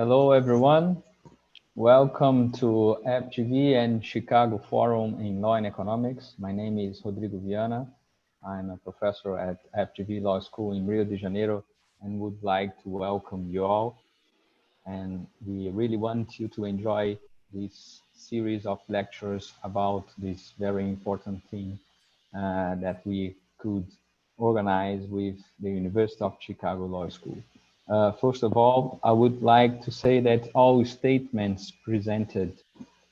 Hello, everyone. Welcome to FGV and Chicago Forum in Law and Economics. My name is Rodrigo Viana. I'm a professor at FGV Law School in Rio de Janeiro and would like to welcome you all. And we really want you to enjoy this series of lectures about this very important thing that we could organize with the University of Chicago Law School. First of all, I would like to say that all statements presented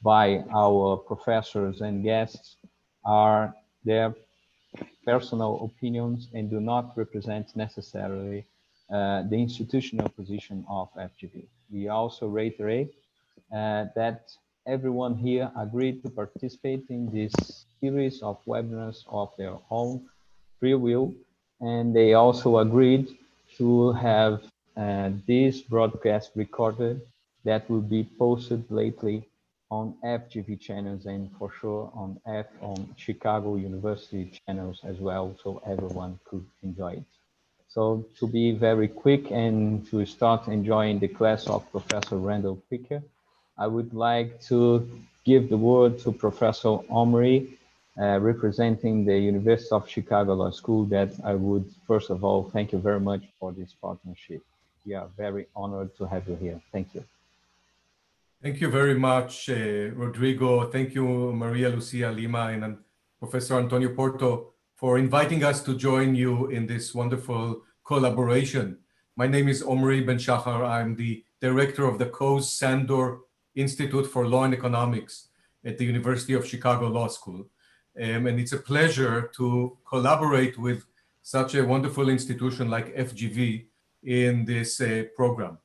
by our professors and guests are their personal opinions and do not represent necessarily the institutional position of FGV. We also reiterate that everyone here agreed to participate in this series of webinars of their own free will, and they also agreed to have this broadcast recorded that will be posted lately on FGV channels and for sure on Chicago University channels as well, so everyone could enjoy it. So to be very quick and to start enjoying the class of Professor Randal Picker, I would like to give the word to Professor Omri, representing the University of Chicago Law School, that I would, first of all, thank you very much for this partnership. We are very honored to have you here. Thank you. Thank you very much, Rodrigo. Thank you, Maria Lucia Lima and Professor Antonio Porto, for inviting us to join you in this wonderful collaboration. My name is Omri Ben Shachar. I'm the director of the Coase Sandor Institute for Law and Economics at the University of Chicago Law School. And it's a pleasure to collaborate with such a wonderful institution like FGV in this program.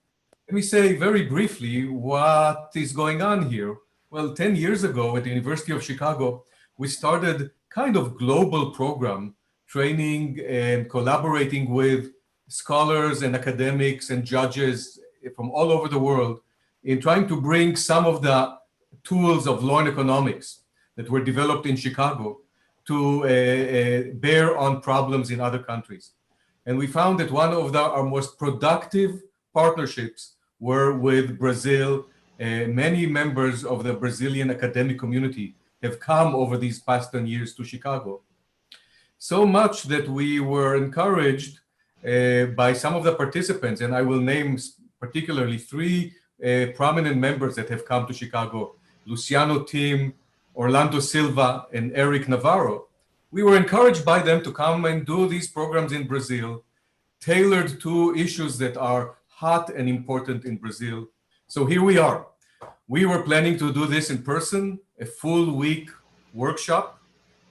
Let me say very briefly what is going on here. Well, 10 years ago at the University of Chicago, we started kind of global program training and collaborating with scholars and academics and judges from all over the world in trying to bring some of the tools of law and economics that were developed in Chicago to bear on problems in other countries. And we found that one of our most productive partnerships were with Brazil. Many members of the Brazilian academic community have come over these past 10 years to Chicago. So much that we were encouraged by some of the participants, and I will name particularly three prominent members that have come to Chicago: Luciano Tim, Orlando Silva, and Eric Navarro. We were encouraged by them to come and do these programs in Brazil, tailored to issues that are hot and important in Brazil. So here we are. We were planning to do this in person, a full week workshop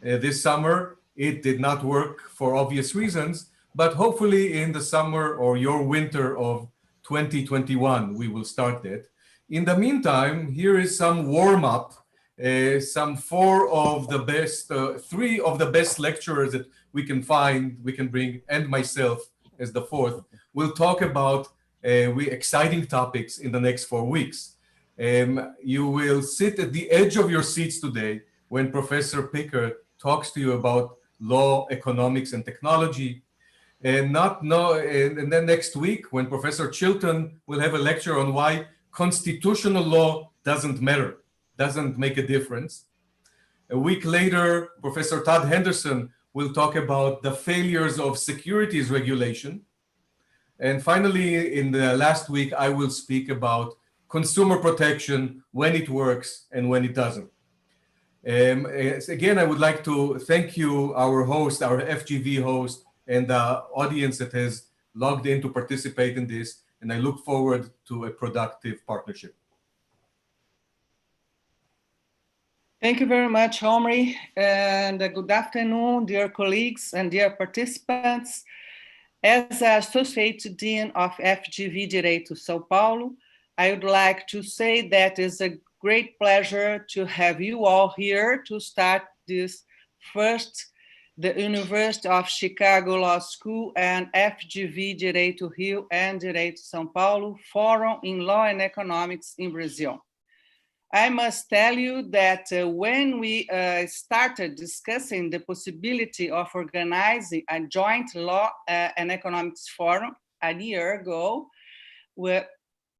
this summer. It did not work for obvious reasons, but hopefully in the summer or your winter of 2021, we will start that. In the meantime, here is some warm-up. Some three of the best lecturers that we can find, we can bring, and myself as the fourth, will talk about exciting topics in the next 4 weeks. You will sit at the edge of your seats today when Professor Picker talks to you about law, economics, and technology. And then next week when Professor Chilton will have a lecture on why constitutional law doesn't matter, doesn't make a difference. A week later, Professor Todd Henderson will talk about the failures of securities regulation. And finally, in the last week, I will speak about consumer protection, when it works and when it doesn't. Again, I would like to thank you, our host, our FGV host, and the audience that has logged in to participate in this. And I look forward to a productive partnership. Thank you very much, Omri, and good afternoon, dear colleagues and dear participants. As Associate Dean of FGV DIREITO São Paulo, I would like to say that it's a great pleasure to have you all here to start this first, the University of Chicago Law School and FGV DIREITO Rio and DIREITO São Paulo Forum in Law and Economics in Brazil. I must tell you that when we started discussing the possibility of organizing a joint law and economics forum a year ago,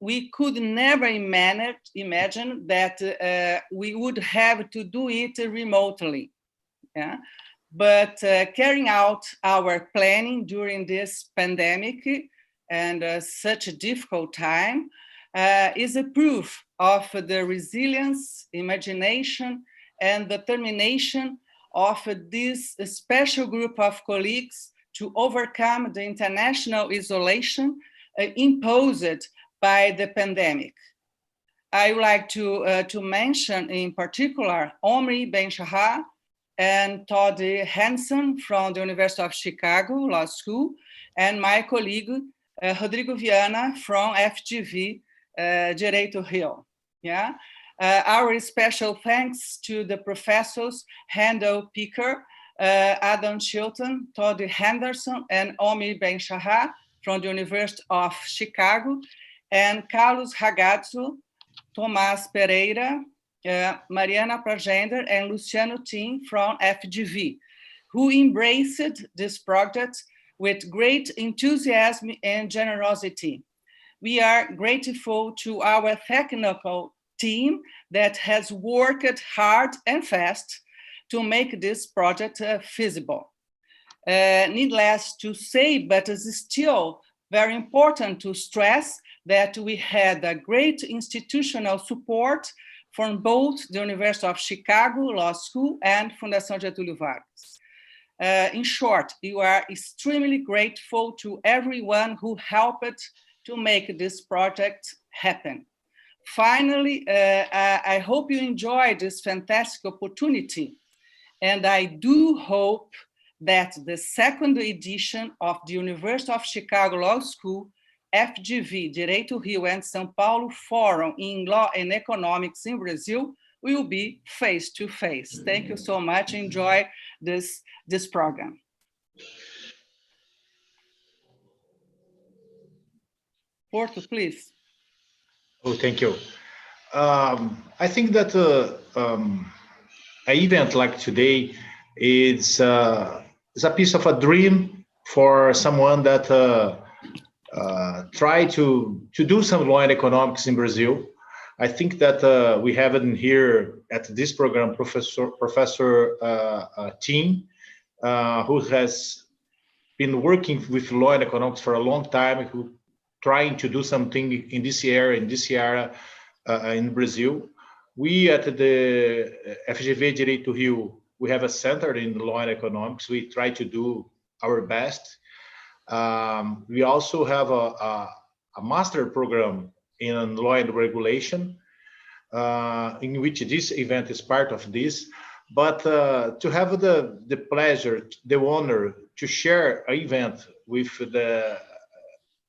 we could never imagine that we would have to do it remotely. Yeah? But carrying out our planning during this pandemic and such a difficult time is a proof of the resilience, imagination, and determination of this special group of colleagues to overcome the international isolation imposed by the pandemic. I would like to mention in particular Omri Ben-Shahar and Todd Hanson from the University of Chicago Law School, and my colleague Rodrigo Viana from FGV DIREITO Rio. Yeah? Our special thanks to the professors Randal Picker, Adam Chilton, Todd Henderson, and Omri Ben-Shahar from the University of Chicago, and Carlos Ragazzo, Tomás Pereira, Mariana Pragender, and Luciano Tim from FGV, who embraced this project with great enthusiasm and generosity. We are grateful to our technical team that has worked hard and fast to make this project feasible. Needless to say, but it's still very important to stress that we had a great institutional support from both the University of Chicago Law School and Fundação Getúlio Vargas. In short, we are extremely grateful to everyone who helped to make this project happen. Finally, I hope you enjoyed this fantastic opportunity, and I do hope that the second edition of the University of Chicago Law School, FGV DIREITO Rio and São Paulo Forum in Law and Economics in Brazil will be face-to-face. Thank you so much. Enjoy this program. Porto, please. Oh, thank you. I think that an event like today is a piece of a dream for someone that try to do some law and economics in Brazil. I think that we have in here at this program, Professor Tim, who has been working with law and economics for a long time, who trying to do something in this area in Brazil. We at the FGV DIREITO Rio, we have a center in law and economics. We try to do our best. We also have a master program in law and regulation, in which this event is part of this. But to have the pleasure, the honor to share an event with the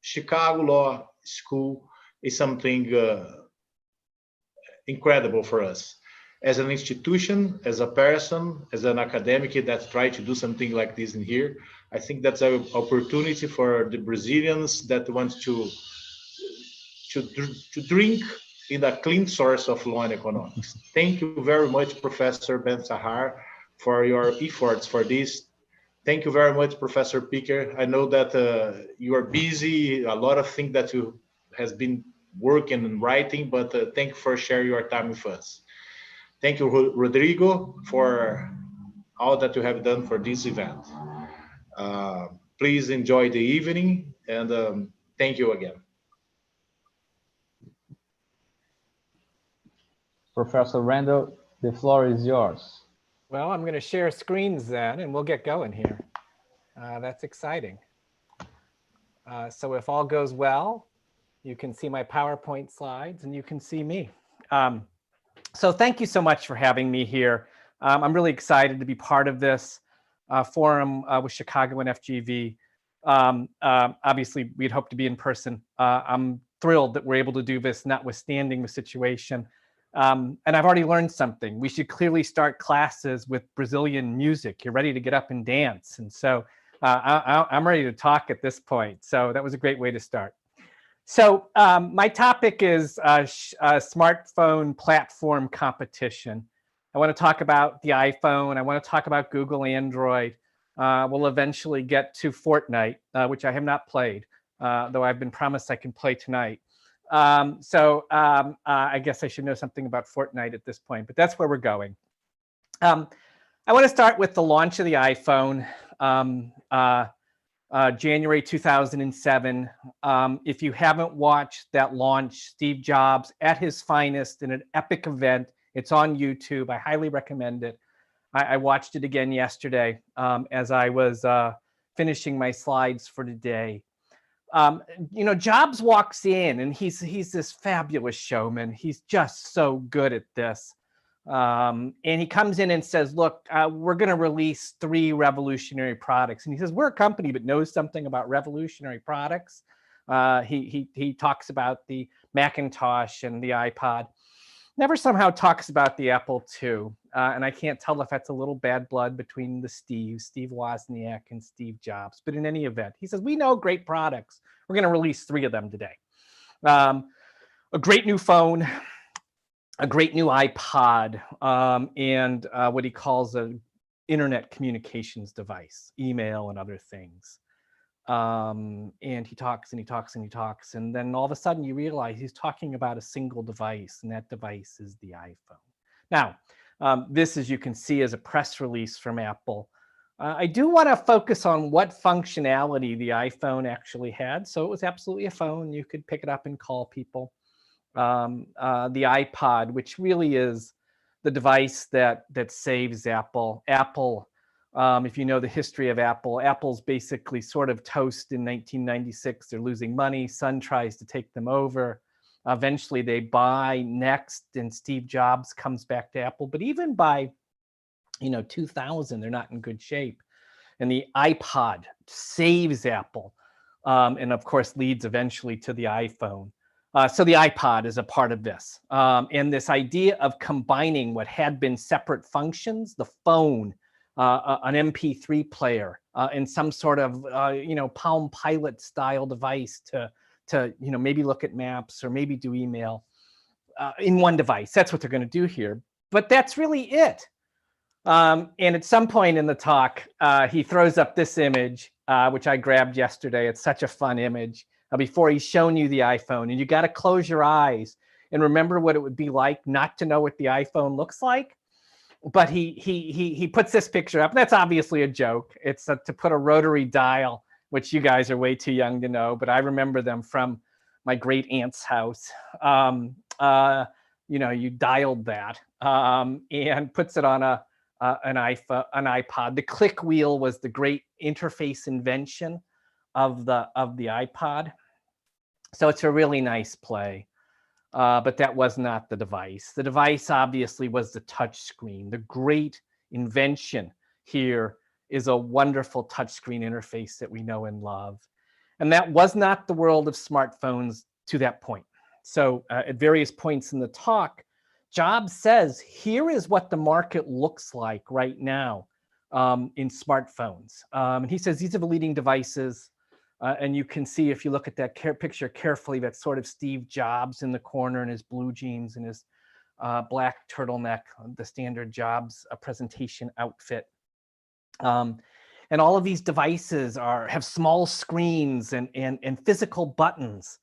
Chicago Law School is something incredible for us. As an institution, as a person, as an academic that try to do something like this in here, I think that's an opportunity for the Brazilians that want to drink in a clean source of law and economics. Thank you very much, Professor Ben-Shahar, for your efforts for this. Thank you very much, Professor Picker. I know that you are busy, a lot of things that you has been working and writing, but thank you for sharing your time with us. Thank you, Rodrigo, for all that you have done for this event. Please enjoy the evening, and thank you again. Professor Randal, the floor is yours. Well, I'm going to share screens then, and we'll get going here. That's exciting. So if all goes well, you can see my PowerPoint slides and you can see me. So thank you so much for having me here. I'm really excited to be part of this forum with Chicago and FGV. Obviously, we'd hope to be in person. I'm thrilled that we're able to do this, notwithstanding the situation. And I've already learned something. We should clearly start classes with Brazilian music. You're ready to get up and dance. And so I'm ready to talk at this point. So that was a great way to start. So my topic is smartphone platform competition. I want to talk about the iPhone. I want to talk about Google Android. We'll eventually get to Fortnite, which I have not played, though I've been promised I can play tonight. I guess I should know something about Fortnite at this point, but that's where we're going. I want to start with the launch of the iPhone, January 2007. If you haven't watched that launch, Steve Jobs at his finest in an epic event, it's on YouTube. I highly recommend it. I watched it again yesterday as I was finishing my slides for today. You know, Jobs walks in and he's this fabulous showman. He's just so good at this. And he comes in and says, look, we're going to release 3 revolutionary products. And he says, we're a company that knows something about revolutionary products. He talks about the Macintosh and the iPod. Never somehow talks about the Apple II. And I can't tell if that's a little bad blood between the Steve Wozniak and Steve Jobs. But in any event, he says, we know great products. We're going to release 3 of them today. A great new phone, a great new iPod, and what he calls an internet communications device, email and other things. And he talks and he talks and he talks. And then all of a sudden you realize he's talking about a single device, and that device is the iPhone. Now, this, as you can see, is a press release from Apple. I do want to focus on what functionality the iPhone actually had. So it was absolutely a phone. You could pick it up and call people. The iPod, which really is the device that saves Apple. Apple, if you know the history of Apple, Apple's basically sort of toast in 1996. They're losing money. Sun tries to take them over. Eventually they buy Next, and Steve Jobs comes back to Apple. But even by 2000, they're not in good shape. And the iPod saves Apple, and of course leads eventually to the iPhone. So the iPod is a part of this. And this idea of combining what had been separate functions, the phone, an MP3 player, and some sort of Palm Pilot style device to maybe look at maps or maybe do email in one device. That's what they're going to do here. But that's really it. And at some point in the talk, he throws up this image, which I grabbed yesterday. It's such a fun image. Before he's shown you the iPhone, and you got to close your eyes and remember what it would be like not to know what the iPhone looks like. But he puts this picture up, and that's obviously a joke. It's to put a rotary dial, which you guys are way too young to know, but I remember them from my great aunt's house. You dialed that and puts it on an iPod. The click wheel was the great interface invention of the iPod. So it's a really nice play, but that was not the device. The device obviously was the touch screen. The great invention here is a wonderful touchscreen interface that we know and love. And that was not the world of smartphones to that point. So at various points in the talk, Jobs says, here is what the market looks like right now in smartphones. And he says, these are the leading devices. And you can see, if you look at that picture carefully, that's sort of Steve Jobs in the corner in his blue jeans and his black turtleneck, the standard Jobs presentation outfit. And all of these devices have small screens and physical buttons.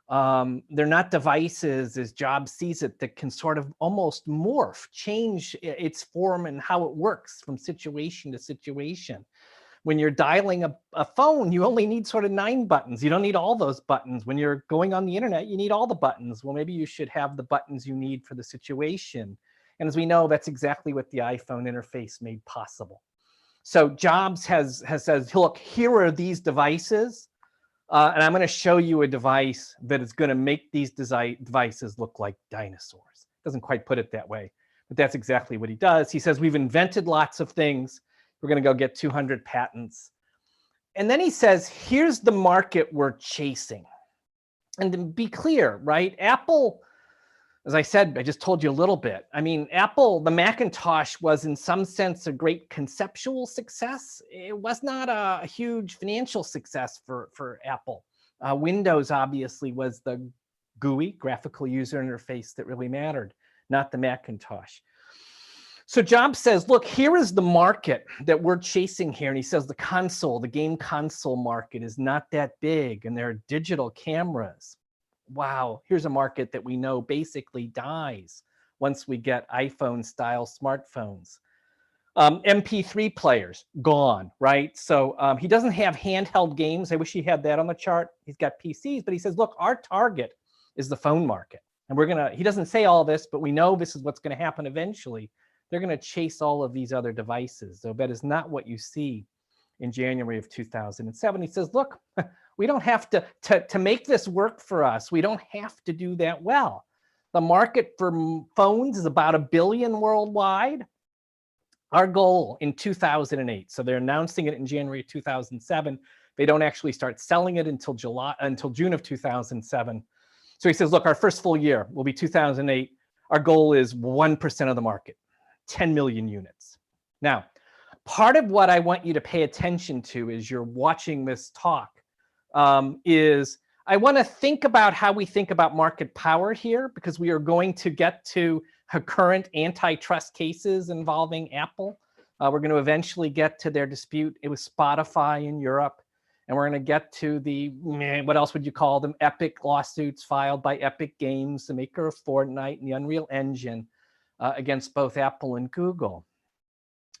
They're not devices, as Jobs sees it, that can sort of almost morph, change its form and how it works from situation to situation. When you're dialing a phone, you only need sort of 9 buttons. You don't need all those buttons. When you're going on the internet, you need all the buttons. Well, maybe you should have the buttons you need for the situation. And as we know, that's exactly what the iPhone interface made possible. So Jobs has said, look, here are these devices, and I'm going to show you a device that is going to make these devices look like dinosaurs. Doesn't quite put it that way, but that's exactly what he does. He says, we've invented lots of things. We're going to go get 200 patents. And then he says, here's the market we're chasing. And to be clear, right? Apple, as I said, I just told you a little bit. I mean, Apple, the Macintosh was in some sense a great conceptual success. It was not a huge financial success for Apple. Windows obviously was the GUI, graphical user interface, that really mattered, not the Macintosh. So Jobs says, look, here is the market that we're chasing here. And he says the game console market is not that big, and there are digital cameras. wow, here's a market that we know basically dies once we get iPhone-style smartphones. MP3 players, gone, right? So he doesn't have handheld games. I wish he had that on the chart. He's got PCs, but he says, look, our target is the phone market. And we're gonna, he doesn't say all this, but we know this is what's gonna happen eventually. They're gonna chase all of these other devices. So that is not what you see in January of 2007. He says, look, we don't have to make this work for us. We don't have to do that well. The market for phones is about 1 billion worldwide. Our goal in 2008, so they're announcing it in January 2007. They don't actually start selling it until June of 2007. So he says, look, our first full year will be 2008. Our goal is 1% of the market, 10 million units. Now, part of what I want you to pay attention to as you're watching this talk is I want to think about how we think about market power here, because we are going to get to current antitrust cases involving Apple. We're going to eventually get to their dispute with Spotify in Europe. And we're going to get to the, what else would you call them, Epic lawsuits filed by Epic Games, the maker of Fortnite and the Unreal Engine, against both Apple and Google.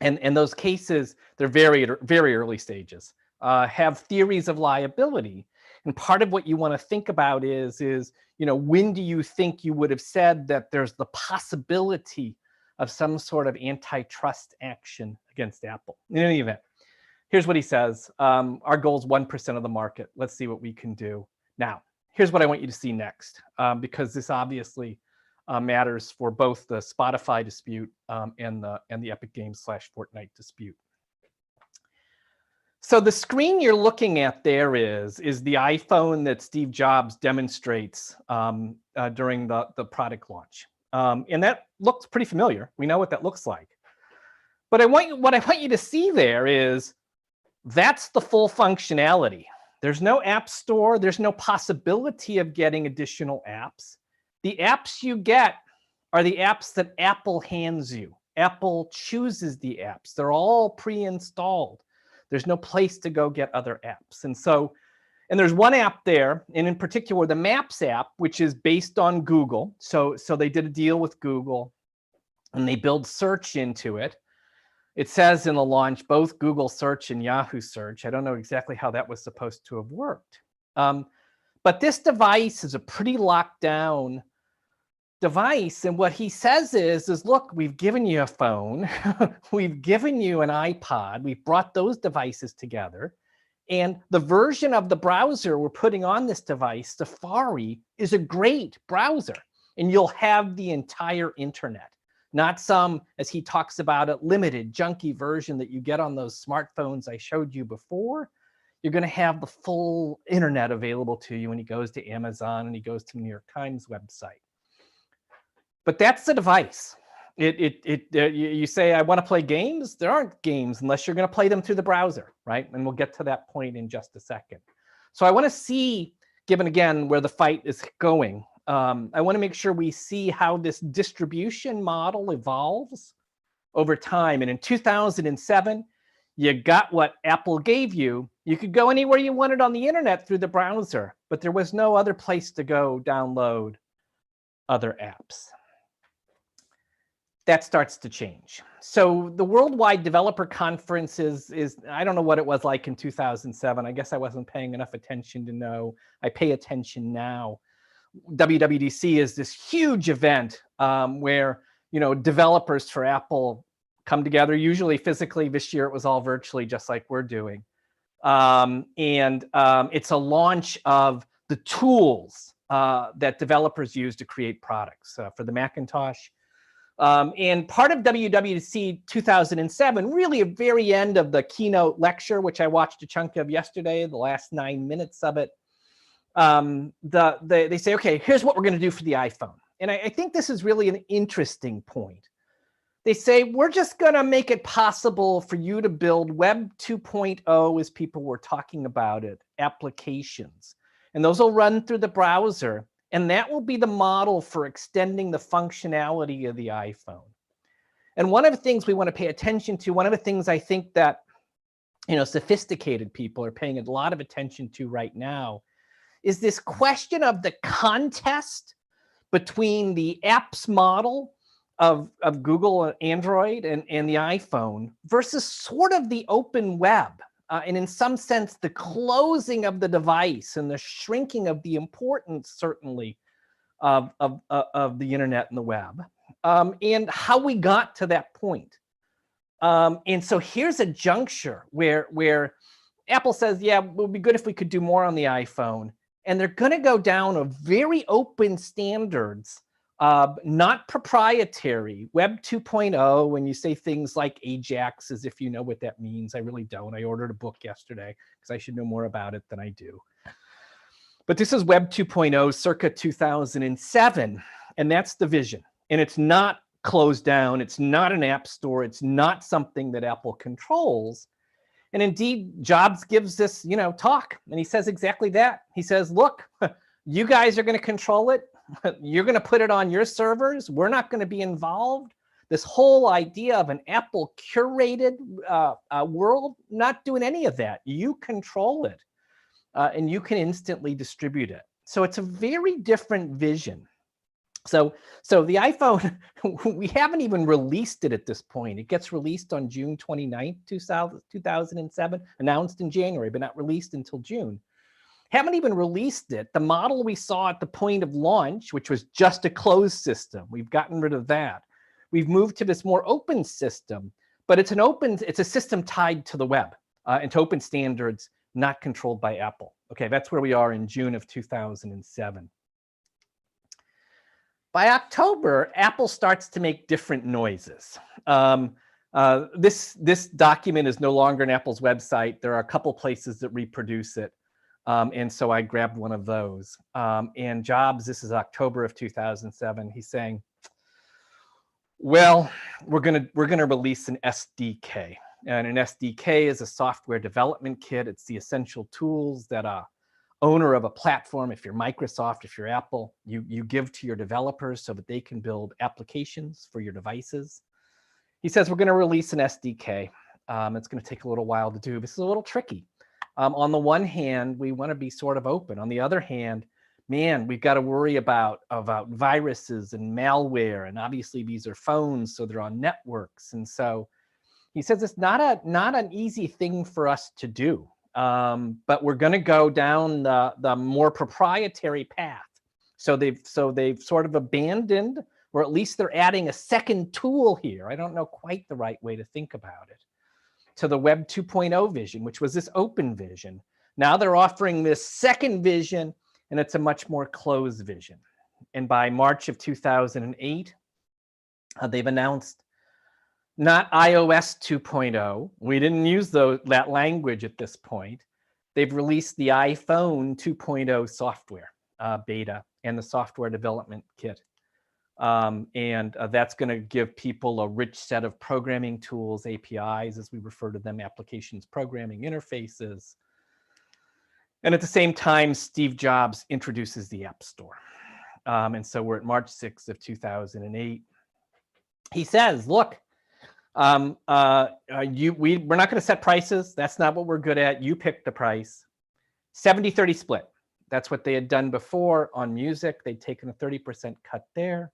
And those cases, they're very, very early stages, have theories of liability. And part of what you want to think about is, you know, when do you think you would have said that there's the possibility of some sort of antitrust action against Apple? In any event, here's what he says. Our goal is 1% of the market. Let's see what we can do. Now, here's what I want you to see next, because this obviously matters for both the Spotify dispute and the Epic Games / Fortnite dispute. So the screen you're looking at there is the iPhone that Steve Jobs demonstrates during the product launch. And that looks pretty familiar. We know what that looks like. But what I want you to see there is that's the full functionality. There's no app store. There's no possibility of getting additional apps. The apps you get are the apps that Apple hands you. Apple chooses the apps. They're all pre-installed. There's no place to go get other apps. And there's one app there, and in particular, the Maps app, which is based on Google. So they did a deal with Google, and they build search into it. It says in the launch, both Google search and Yahoo search. I don't know exactly how that was supposed to have worked. But this device is a pretty locked down device. And what he says is look, we've given you a phone, we've given you an iPod, we've brought those devices together. And the version of the browser we're putting on this device, Safari, is a great browser. And you'll have the entire internet, not some, as he talks about it, limited, junky version that you get on those smartphones I showed you before. You're going to have the full internet available to you when he goes to Amazon and he goes to the New York Times website. But that's the device. You say, I want to play games. There aren't games unless you're going to play them through the browser, right? And we'll get to that point in just a second. So I want to see, given again where the fight is going, I want to make sure we see how this distribution model evolves over time. And in 2007, you got what Apple gave you. You could go anywhere you wanted on the internet through the browser, but there was no other place to go download other apps. That starts to change. So the Worldwide Developer Conference is I don't know what it was like in 2007. I guess I wasn't paying enough attention to know. I pay attention now. WWDC is this huge event where, you know, developers for Apple come together, usually physically. This year it was all virtually, just like we're doing. It's a launch of the tools that developers use to create products for the Macintosh. And part of WWDC 2007, really at the very end of the keynote lecture, which I watched a chunk of yesterday, the last 9 minutes of it, they say, okay, here's what we're going to do for the iPhone. And I think this is really an interesting point. They say, we're just going to make it possible for you to build Web 2.0, as people were talking about it, applications. And those will run through the browser. And that will be the model for extending the functionality of the iPhone. And one of the things we want to pay attention to, one of the things I think that, you know, sophisticated people are paying a lot of attention to right now, is this question of the contest between the apps model of Google and Android and the iPhone versus sort of the open web. And in some sense, the closing of the device and the shrinking of the importance, certainly, of the internet and the web, and how we got to that point. And so here's a juncture where Apple says, yeah, it would be good if we could do more on the iPhone. And they're going to go down a very open standards, not proprietary, Web 2.0, when you say things like AJAX, as if you know what that means. I really don't. I ordered a book yesterday because I should know more about it than I do. But this is Web 2.0 circa 2007, and that's the vision. And it's not closed down. It's not an app store. It's not something that Apple controls. And indeed, Jobs gives this, talk, and he says exactly that. He says, look, you guys are going to control it. You're going to put it on your servers. We're not going to be involved. This whole idea of an Apple curated world, not doing any of that. You control it, and you can instantly distribute it. So it's a very different vision. So the iPhone, we haven't even released it at this point. It gets released on June 29th, 2007, announced in January, but not released until June. Haven't even released it. The model we saw at the point of launch, which was just a closed system, we've gotten rid of that. We've moved to this more open system, but it's a system tied to the web and to open standards, not controlled by Apple. Okay, that's where we are in June of 2007. By October, Apple starts to make different noises. This document is no longer on Apple's website. There are a couple places that reproduce it. And so I grabbed one of those. And Jobs, this is October of 2007. He's saying, well, we're gonna release an SDK. And an SDK is a software development kit. It's the essential tools that a owner of a platform, if you're Microsoft, if you're Apple, you give to your developers so that they can build applications for your devices. He says, we're going to release an SDK. It's going to take a little while to do. This is a little tricky. On the one hand, we want to be sort of open. On the other hand, man, we've got to worry about viruses and malware. And obviously, these are phones, so they're on networks. And so he says it's not an easy thing for us to do. But we're going to go down the more proprietary path. So they've sort of abandoned, or at least they're adding a second tool here. I don't know quite the right way to think about it, to the Web 2.0 vision, which was this open vision. Now they're offering this second vision, and it's a much more closed vision. And by March of 2008, they've announced not iOS 2.0. We didn't use that language at this point. They've released the iPhone 2.0 software beta and the software development kit. And that's going to give people a rich set of programming tools, APIs, as we refer to them, applications, programming interfaces. And at the same time, Steve Jobs introduces the App Store. And so we're at March 6th of 2008. He says, look, we're not going to set prices. That's not what we're good at. You pick the price. 70-30 split. That's what they had done before on music. They'd taken a 30% cut there.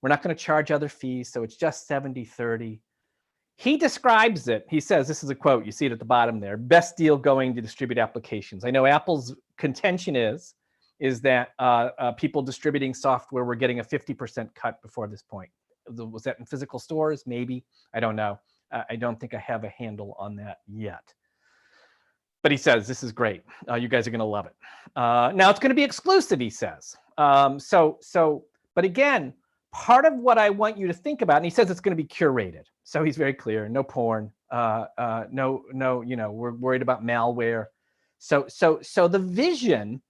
We're not going to charge other fees, so it's just 70-30. He describes it. He says, this is a quote. You see it at the bottom there. Best deal going to distribute applications. I know Apple's contention is that people distributing software were getting a 50% cut before this point. Was that in physical stores? Maybe. I don't know. I don't think I have a handle on that yet. But he says, this is great. You guys are going to love it. Now, it's going to be exclusive, he says. But again, part of what I want you to think about, and he says it's going to be curated. So he's very clear. No porn. No, we're worried about malware. So the vision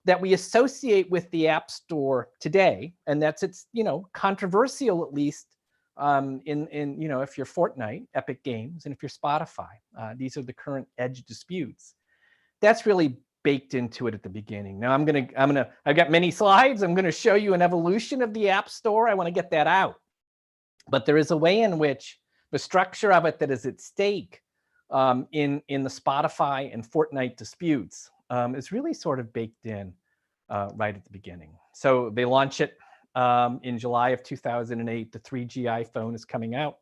that we associate with the App Store today, and that's it's controversial at least in if you're Fortnite, Epic Games, and if you're Spotify, these are the current edge disputes. That's really baked into it at the beginning. Now I've got many slides. I'm going to show you an evolution of the App Store. I want to get that out, but there is a way in which the structure of it that is at stake in the Spotify and Fortnite disputes is really sort of baked in right at the beginning. So they launch it in July of 2008. The 3G iPhone is coming out.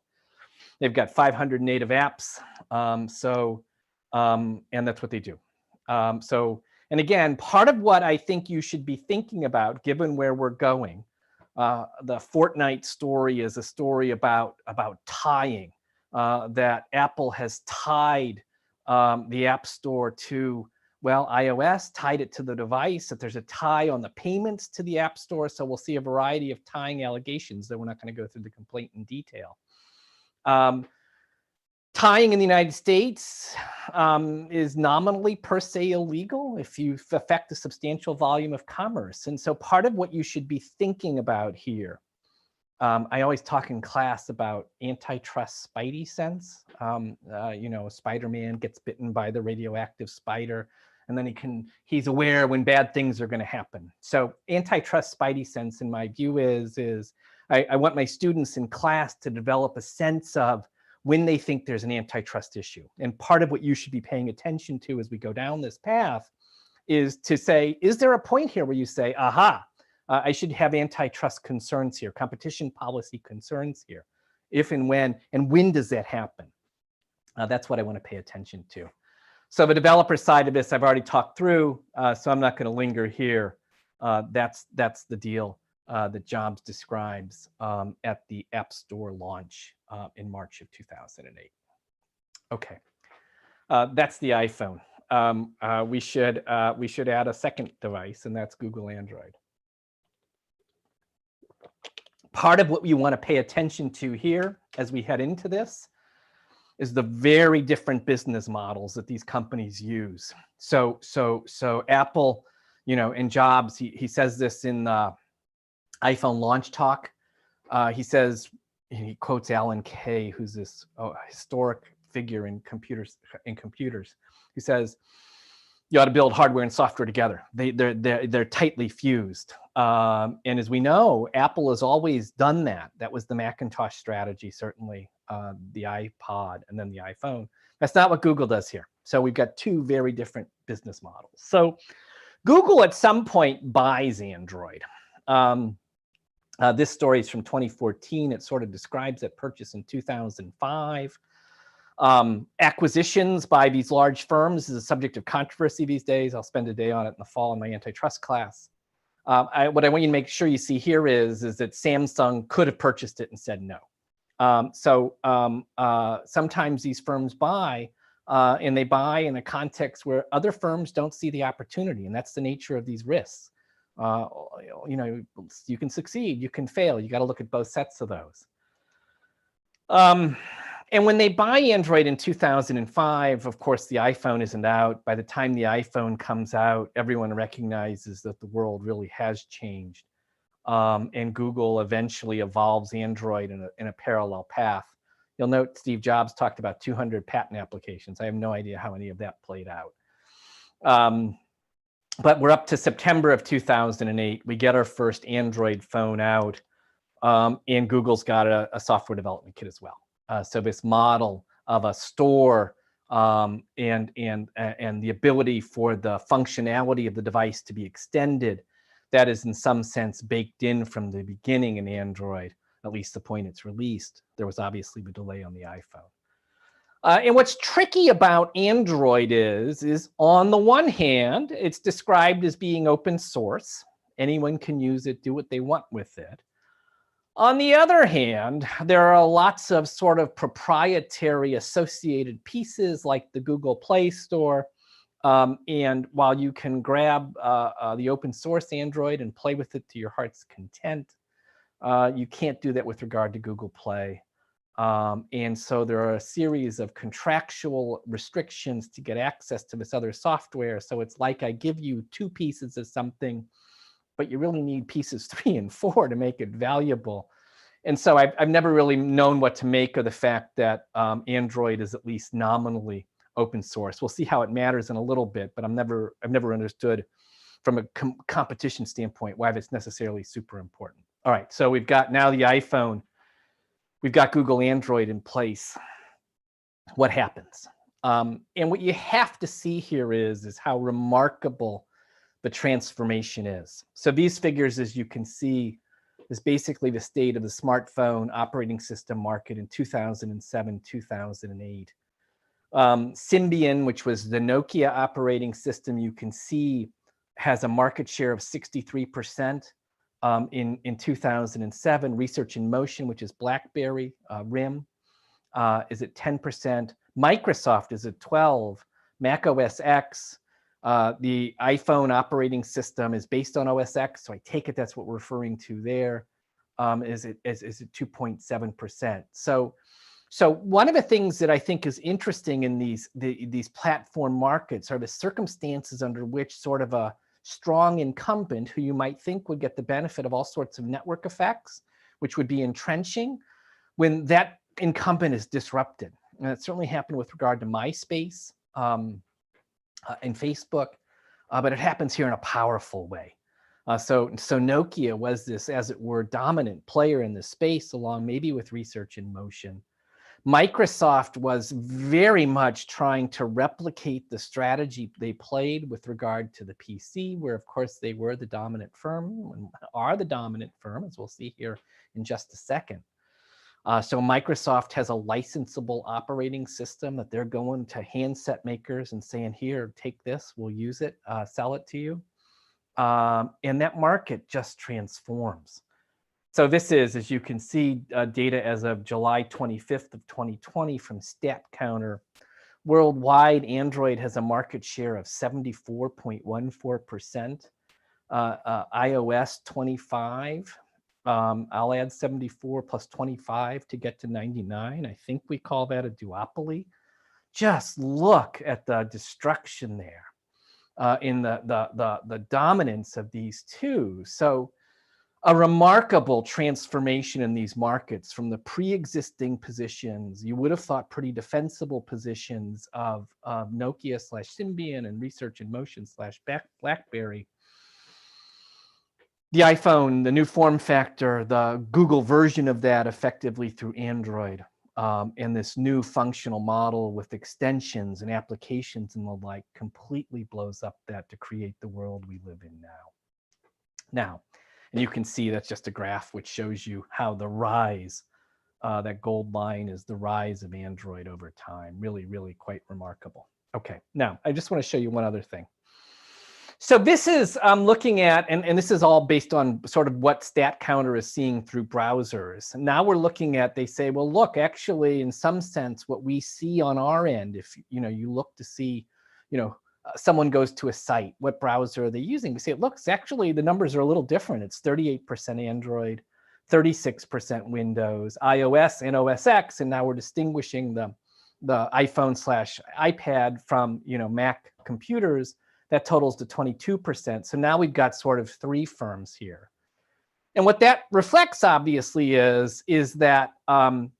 They've got 500 native apps. And that's what they do. And again, part of what I think you should be thinking about, given where we're going, the Fortnite story is a story about tying, that Apple has tied the App Store to, well, iOS, tied it to the device, that there's a tie on the payments to the App Store. So we'll see a variety of tying allegations, though we're not going to go through the complaint in detail. Tying in the United States is nominally per se illegal if you affect a substantial volume of commerce. And so part of what you should be thinking about here, I always talk in class about antitrust spidey sense. You know, Spider-Man gets bitten by the radioactive spider, and then he's aware when bad things are going to happen. So antitrust spidey sense, in my view, is I want my students in class to develop a sense of when they think there's an antitrust issue. And part of what you should be paying attention to as we go down this path is to say, is there a point here where you say, aha, I should have antitrust concerns here, competition policy concerns here, if and when does that happen? That's what I want to pay attention to. So the developer side of this, I've already talked through, so I'm not going to linger here. That's the deal that Jobs describes at the App Store launch in March of 2008. Okay, that's the iPhone. We should add a second device, and that's Google Android. Part of what we want to pay attention to here as we head into this is the very different business models that these companies use. So Apple, you know, and Jobs, he says this in the iPhone launch talk. He says, he quotes Alan Kay, who's this historic figure in computers. He says, you ought to build hardware and software together. They're tightly fused. And as we know, Apple has always done that. That was the Macintosh strategy, certainly, the iPod and then the iPhone. That's not what Google does here. So we've got two very different business models. So Google at some point buys Android. This story is from 2014. It sort of describes that purchase in 2005. Acquisitions by these large firms is a subject of controversy these days. I'll spend a day on it in the fall in my antitrust class. What I want you to make sure you see here is that Samsung could have purchased it and said no. Sometimes these firms buy, and they buy in a context where other firms don't see the opportunity, and that's the nature of these risks. You know, you can succeed, you can fail. You got to look at both sets of those. And when they buy Android in 2005, of course, the iPhone isn't out. By the time the iPhone comes out, everyone recognizes that the world really has changed. And Google eventually evolves Android in a parallel path. You'll note Steve Jobs talked about 200 patent applications. I have no idea how any of that played out. But we're up to September of 2008. We get our first Android phone out, and Google's got a software development kit as well. So this model of a store and the ability for the functionality of the device to be extended, that is in some sense baked in from the beginning in Android, at least the point it's released. There was obviously the delay on the iPhone. And what's tricky about Android is on the one hand, it's described as being open source. Anyone can use it, do what they want with it. On the other hand, there are lots of sort of proprietary associated pieces like the Google Play Store. And while you can grab the open source Android and play with it to your heart's content, you can't do that with regard to Google Play. And so there are a series of contractual restrictions to get access to this other software. So it's like I give you 2 pieces of something, but you really need pieces 3 and 4 to make it valuable. And so I've never really known what to make of the fact that Android is at least nominally open source. We'll see how it matters in a little bit, but I've never understood from a competition standpoint why that's necessarily super important. All right, so we've got now the iPhone. We've got Google Android in place. What happens? And what you have to see here is how remarkable the transformation is. So these figures, as you can see, is basically the state of the smartphone operating system market in 2007, 2008. Symbian, which was the Nokia operating system, you can see has a market share of 63% in 2007. Research in Motion, which is BlackBerry, RIM, is at 10%. Microsoft is at 12%. Mac OS X, the iPhone operating system is based on OS X, so I take it that's what we're referring to there, is at 2.7%. So one of the things that I think is interesting in these platform markets are the circumstances under which sort of a strong incumbent who you might think would get the benefit of all sorts of network effects, which would be entrenching, when that incumbent is disrupted. And it certainly happened with regard to MySpace and Facebook, but it happens here in a powerful way. So Nokia was this, as it were, dominant player in this space, along maybe with Research in Motion. Microsoft was very much trying to replicate the strategy they played with regard to the PC, where of course they were the dominant firm, and are the dominant firm, as we'll see here in just a second. So Microsoft has a licensable operating system that they're going to handset makers and saying, here, take this, we'll use it, sell it to you. And that market just transforms. So this is, as you can see, data as of July 25th of 2020 from StatCounter. Worldwide, Android has a market share of 74.14%, iOS 25. I'll add 74 plus 25 to get to 99. I think we call that a duopoly. Just look at the destruction there in the dominance of these two. So a remarkable transformation in these markets from the pre-existing positions, you would have thought pretty defensible positions of Nokia / Symbian and Research in Motion / BlackBerry. The iPhone, the new form factor, the Google version of that effectively through Android, and this new functional model with extensions and applications and the like completely blows up that to create the world we live in now. And you can see that's just a graph which shows you how the rise, that gold line is the rise of Android over time. Really, really quite remarkable. Okay, now I just want to show you one other thing. So this is looking at, and this is all based on sort of what StatCounter is seeing through browsers. And now we're looking at, they say, well, look, actually, in some sense, what we see on our end, if you look to see, someone goes to a site, what browser are they using? We say, look, actually, the numbers are a little different. It's 38% Android, 36% Windows, iOS, and OS X, and now we're distinguishing the iPhone / iPad from Mac computers. That totals to 22%. So now we've got sort of three firms here. And what that reflects, obviously, is that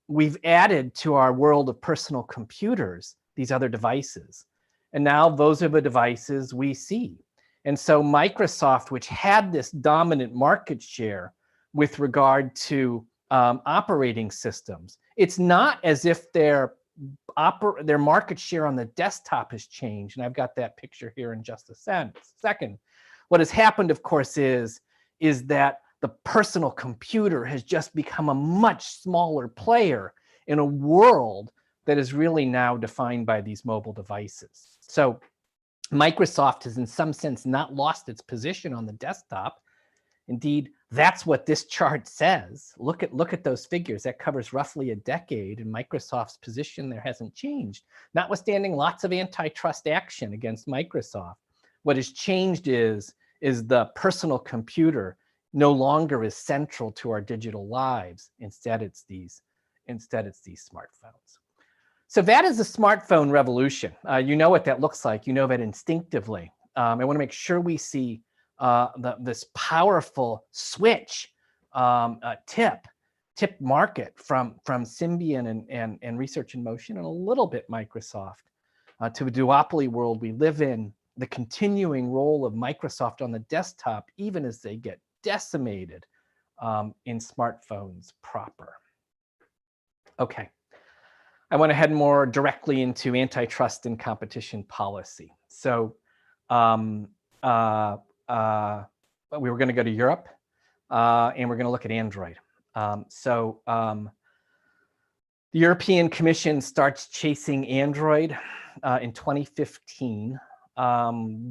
we've added to our world of personal computers these other devices. And now those are the devices we see. And so Microsoft, which had this dominant market share with regard to operating systems, it's not as if their market share on the desktop has changed. And I've got that picture here in just a second. What has happened, of course, is that the personal computer has just become a much smaller player in a world that is really now defined by these mobile devices. So Microsoft has in some sense not lost its position on the desktop. Indeed, that's what this chart says. Look at those figures. That covers roughly a decade, and Microsoft's position there hasn't changed, notwithstanding lots of antitrust action against Microsoft. What has changed is the personal computer no longer is central to our digital lives. Instead, it's these smartphones. So that is the smartphone revolution. You know what that looks like. You know that instinctively. I want to make sure we see this powerful switch tip market from Symbian and Research in Motion, and a little bit Microsoft, to the duopoly world we live in, the continuing role of Microsoft on the desktop, even as they get decimated in smartphones proper. Okay. I want to head more directly into antitrust and competition policy. So we were going to go to Europe, and we're going to look at Android. The European Commission starts chasing Android in 2015.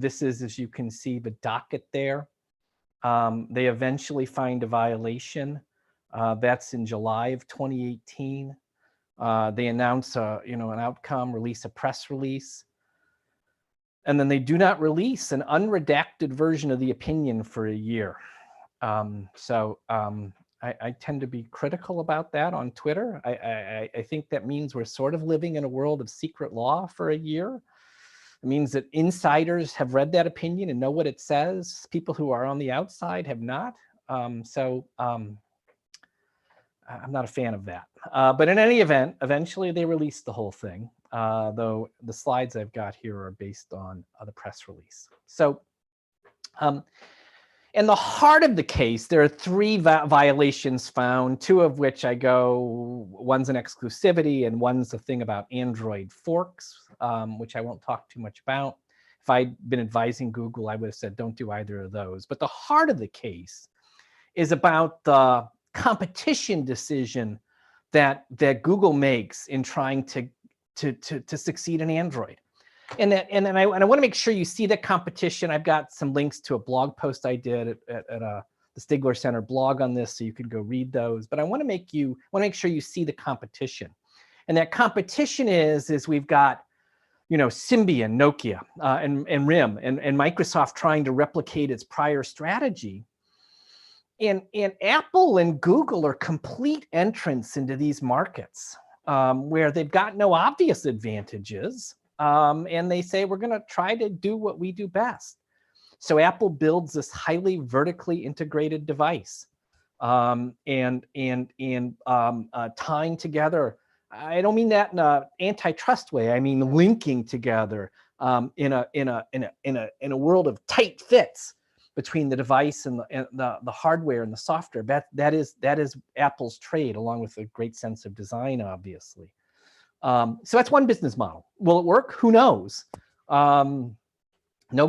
This is, as you can see, the docket there. They eventually find a violation. That's in July of 2018. They announce an outcome, release a press release, and then they do not release an unredacted version of the opinion for a year. I tend to be critical about that on Twitter. I think that means we're sort of living in a world of secret law for a year. It means that insiders have read that opinion and know what it says. People who are on the outside have not. I'm not a fan of that. But in any event, eventually they released the whole thing, though the slides I've got here are based on the press release. So in the heart of the case, there are three violations found, two of which one's an exclusivity and one's a thing about Android forks, which I won't talk too much about. If I'd been advising Google, I would have said, don't do either of those. But the heart of the case is about the competition decision that Google makes in trying to succeed in Android. And I want to make sure you see the competition. I've got some links to a blog post I did at the Stigler Center blog on this, so you can go read those. But I want to make sure you see the competition. And that competition is we've got Symbian, Nokia, and RIM, and Microsoft trying to replicate its prior strategy. And Apple and Google are complete entrants into these markets where they've got no obvious advantages. And they say, we're going to try to do what we do best. So Apple builds this highly vertically integrated device tying together. I don't mean that in an antitrust way. I mean linking together in a world of tight fits between the device and the hardware and the software. That is Apple's trade, along with a great sense of design, obviously. So that's one business model. Will it work? Who knows? No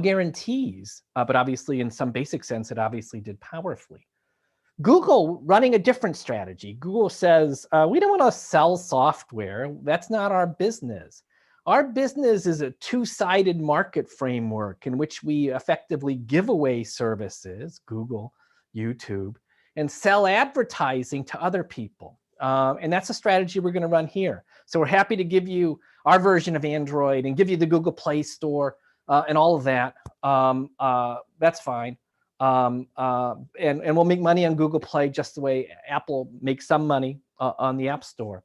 guarantees, but obviously in some basic sense, it obviously did powerfully. Google running a different strategy. Google says, we don't want to sell software. That's not our business. Our business is a two-sided market framework in which we effectively give away services, Google, YouTube, and sell advertising to other people. And that's a strategy we're going to run here. So we're happy to give you our version of Android and give you the Google Play Store and all of that. That's fine. And we'll make money on Google Play just the way Apple makes some money on the App Store.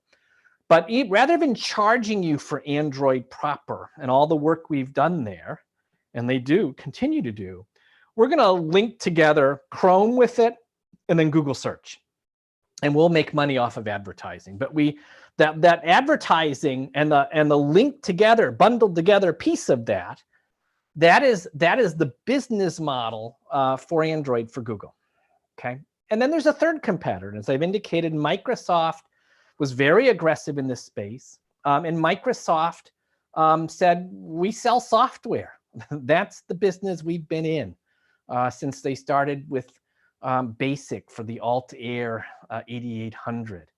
But rather than charging you for Android proper and all the work we've done there, and they do continue to do, we're going to link together Chrome with it and then Google Search. And we'll make money off of advertising. But that advertising and the link together, bundled together piece of that is the business model for Android for Google. Okay. And then there's a third competitor. As I've indicated, Microsoft was very aggressive in this space. And Microsoft said, we sell software. That's the business we've been in since they started with BASIC for the Altair 8800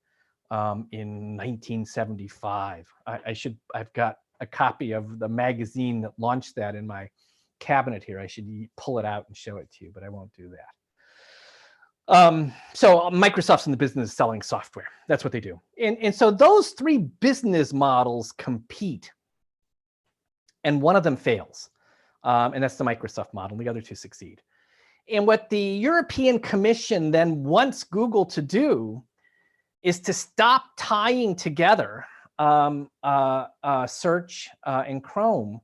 in 1975. I've got a copy of the magazine that launched that in my cabinet here. I should pull it out and show it to you, but I won't do that. So Microsoft's in the business of selling software. That's what they do. And so those three business models compete, and one of them fails. And that's the Microsoft model. The other two succeed. And what the European Commission then wants Google to do is to stop tying together search and Chrome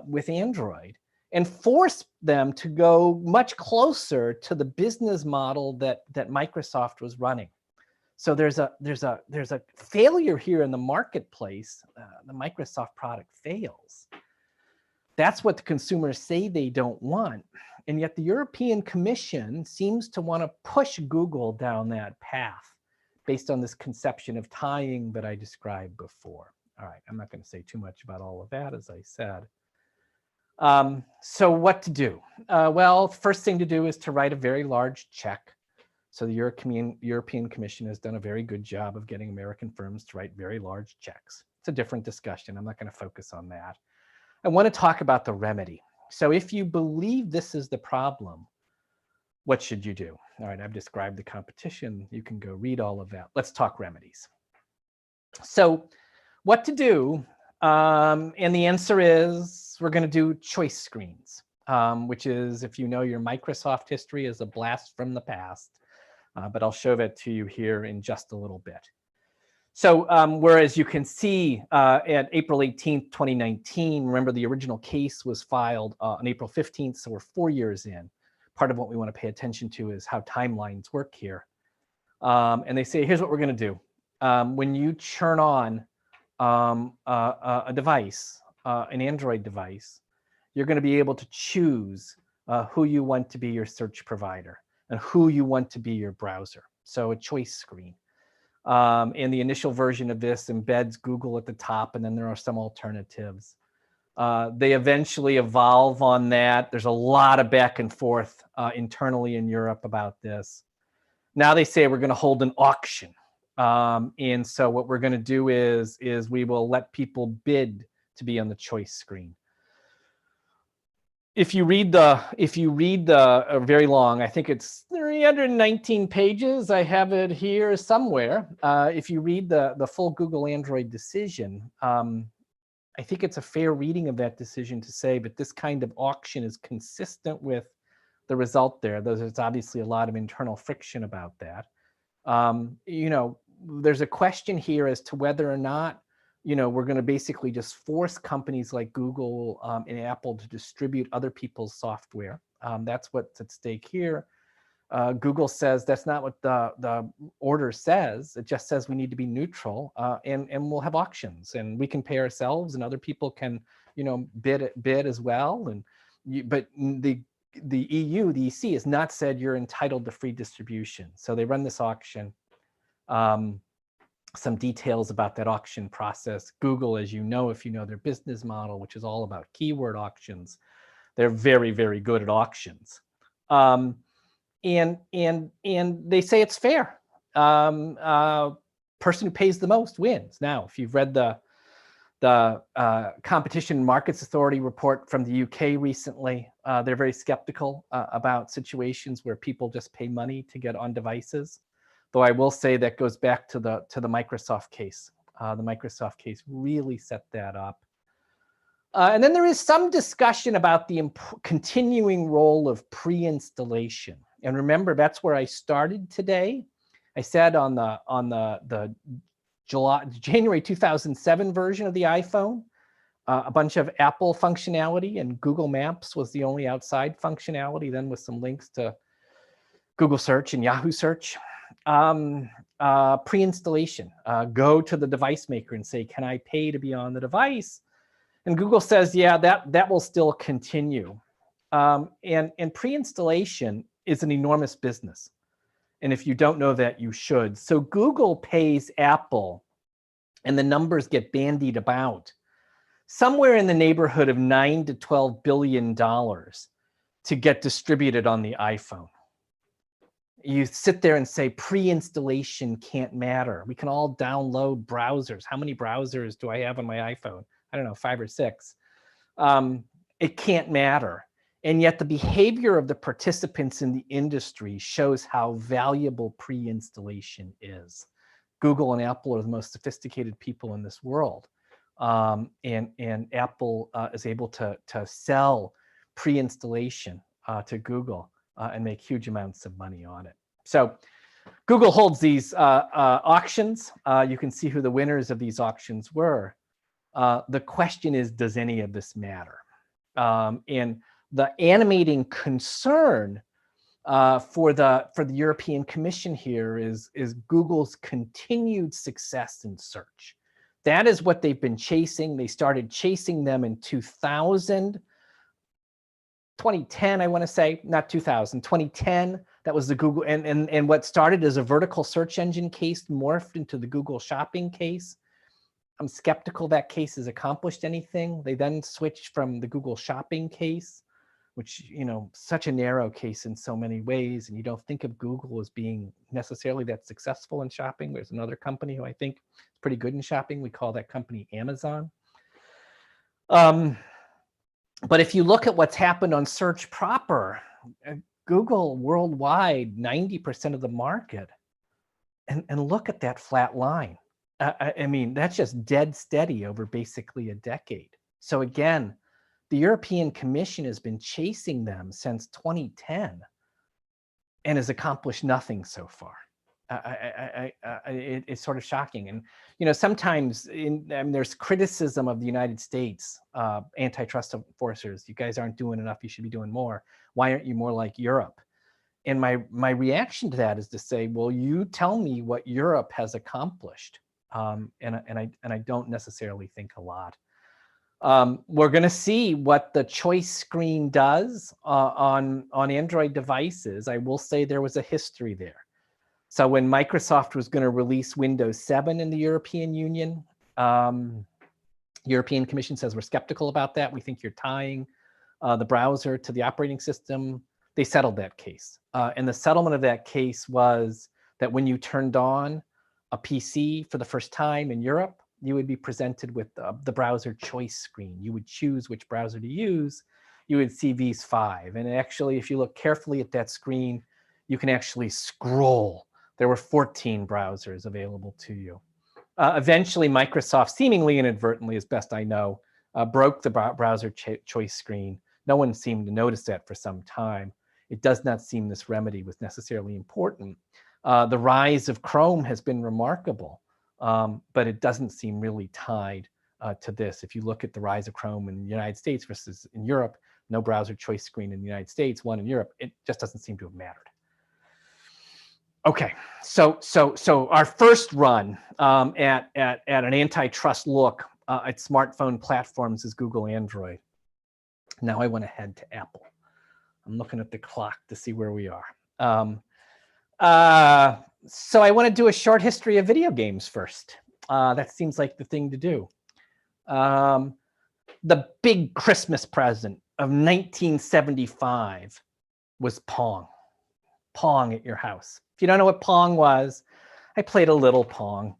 with Android and force them to go much closer to the business model that Microsoft was running. So there's a failure here in the marketplace. The Microsoft product fails. That's what the consumers say they don't want. And yet the European Commission seems to want to push Google down that path based on this conception of tying that I described before. All right, I'm not going to say too much about all of that, as I said. So what to do? Well, first thing to do is to write a very large check. So the European Commission has done a very good job of getting American firms to write very large checks. It's a different discussion. I'm not going to focus on that. I want to talk about the remedy. So if you believe this is the problem, what should you do? All right, I've described the competition. You can go read all of that. Let's talk remedies. So what to do? And the answer is we're going to do choice screens, which is, if you know your Microsoft history, is a blast from the past. But I'll show that to you here in just a little bit. So whereas you can see at April 18th, 2019, remember the original case was filed on April 15th, so we're 4 years in. Part of what we want to pay attention to is how timelines work here. And they say, here's what we're going to do. When you turn on a device, an Android device, you're going to be able to choose who you want to be your search provider and who you want to be your browser. So a choice screen. And the initial version of this embeds Google at the top, and then there are some alternatives. They eventually evolve on that. There's a lot of back and forth internally in Europe about this. Now they say we're going to hold an auction. And so what we're going to do is we will let people bid to be on the choice screen. If you read the very long, I think it's 319 pages. I have it here somewhere. If you read the full Google Android decision, I think it's a fair reading of that decision to say, but this kind of auction is consistent with the result there. There's obviously a lot of internal friction about that. You know, there's a question here as to whether or not, you know, we're going to basically just force companies like Google and Apple to distribute other people's software. That's what's at stake here. Google says that's not what the order says. It just says we need to be neutral, and we'll have auctions, and we can pay ourselves, and other people can, you know, bid as well. And but the EU, the EC, has not said you're entitled to free distribution. So they run this auction. Some details about that auction process. Google, as you know, if you know their business model, which is all about keyword auctions, they're very, very good at auctions. And they say it's fair. Person who pays the most wins. Now, if you've read the Competition and Markets Authority report from the UK recently, they're very skeptical about situations where people just pay money to get on devices. Though I will say that goes back to the Microsoft case. The Microsoft case really set that up. And then there is some discussion about the continuing role of pre-installation. And remember, that's where I started today. I said on the January 2007 version of the iPhone, a bunch of Apple functionality, and Google Maps was the only outside functionality, then with some links to Google Search and Yahoo Search. Pre-installation, go to the device maker and say, can I pay to be on the device? And Google says, yeah, that will still continue. And pre-installation is an enormous business. And if you don't know that, you should. So Google pays Apple, and the numbers get bandied about, somewhere in the neighborhood of $9 to $12 billion to get distributed on the iPhone. You sit there and say pre-installation can't matter. We can all download browsers. How many browsers do I have on my iPhone? I don't know, 5 or 6. It can't matter. And yet the behavior of the participants in the industry shows how valuable pre-installation is. Google and Apple are the most sophisticated people in this world. And Apple is able to sell pre-installation to Google and make huge amounts of money on it. So Google holds these auctions. You can see who the winners of these auctions were. The question is, does any of this matter? And the animating concern for the European Commission here is Google's continued success in search. That is what they've been chasing. They started chasing them in 2010, I want to say, not 2000, 2010. That was the Google, and what started as a vertical search engine case morphed into the Google shopping case. I'm skeptical that case has accomplished anything. They then switched from the Google shopping case, which, you know, such a narrow case in so many ways, and you don't think of Google as being necessarily that successful in shopping. There's another company who I think is pretty good in shopping. We call that company Amazon. But if you look at what's happened on search proper, Google worldwide, 90% of the market, and look at that flat line. I mean, that's just dead steady over basically a decade. So again, the European Commission has been chasing them since 2010 and has accomplished nothing so far. It's sort of shocking. And, you know, sometimes there's criticism of the United States antitrust enforcers. You guys aren't doing enough. You should be doing more. Why aren't you more like Europe? And my reaction to that is to say, well, you tell me what Europe has accomplished. And I don't necessarily think a lot. We're going to see what the choice screen does on Android devices. I will say there was a history there. So when Microsoft was going to release Windows 7 in the European Union, European Commission says we're skeptical about that. We think you're tying the browser to the operating system. They settled that case. And the settlement of that case was that when you turned on a PC for the first time in Europe, you would be presented with the browser choice screen. You would choose which browser to use. You would see these 5. And actually, if you look carefully at that screen, you can actually scroll. There were 14 browsers available to you. Eventually, Microsoft, seemingly inadvertently, as best I know, broke the browser choice screen. No one seemed to notice that for some time. It does not seem this remedy was necessarily important. The rise of Chrome has been remarkable, but it doesn't seem really tied to this. If you look at the rise of Chrome in the United States versus in Europe, no browser choice screen in the United States, one in Europe, it just doesn't seem to have mattered. Okay, so our first run at an antitrust look at smartphone platforms is Google Android. Now I want to head to Apple. I'm looking at the clock to see where we are. So I want to do a short history of video games first. That seems like the thing to do. The big Christmas present of 1975 was Pong. Pong at your house. If you don't know what Pong was, I played a little Pong.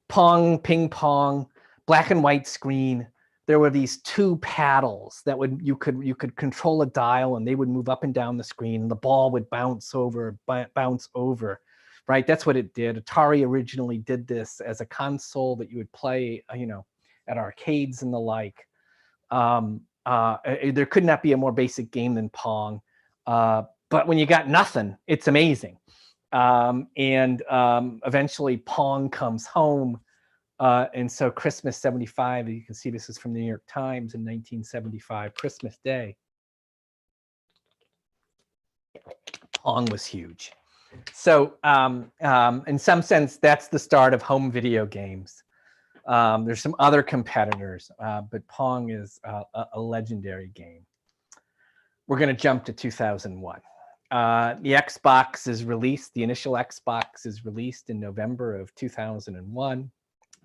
Pong, ping pong, black and white screen. There were these 2 paddles that you could control a dial, and they would move up and down the screen, and the ball would bounce over, right? That's what it did. Atari originally did this as a console that you would play, you know, at arcades and the like. There could not be a more basic game than Pong. But when you got nothing, it's amazing. Eventually Pong comes home. And so Christmas 75, you can see this is from the New York Times in 1975, Christmas Day. Pong was huge. So in some sense, that's the start of home video games. There's some other competitors, but Pong is a legendary game. We're going to jump to 2001. The Xbox is released. The initial Xbox is released in November of 2001.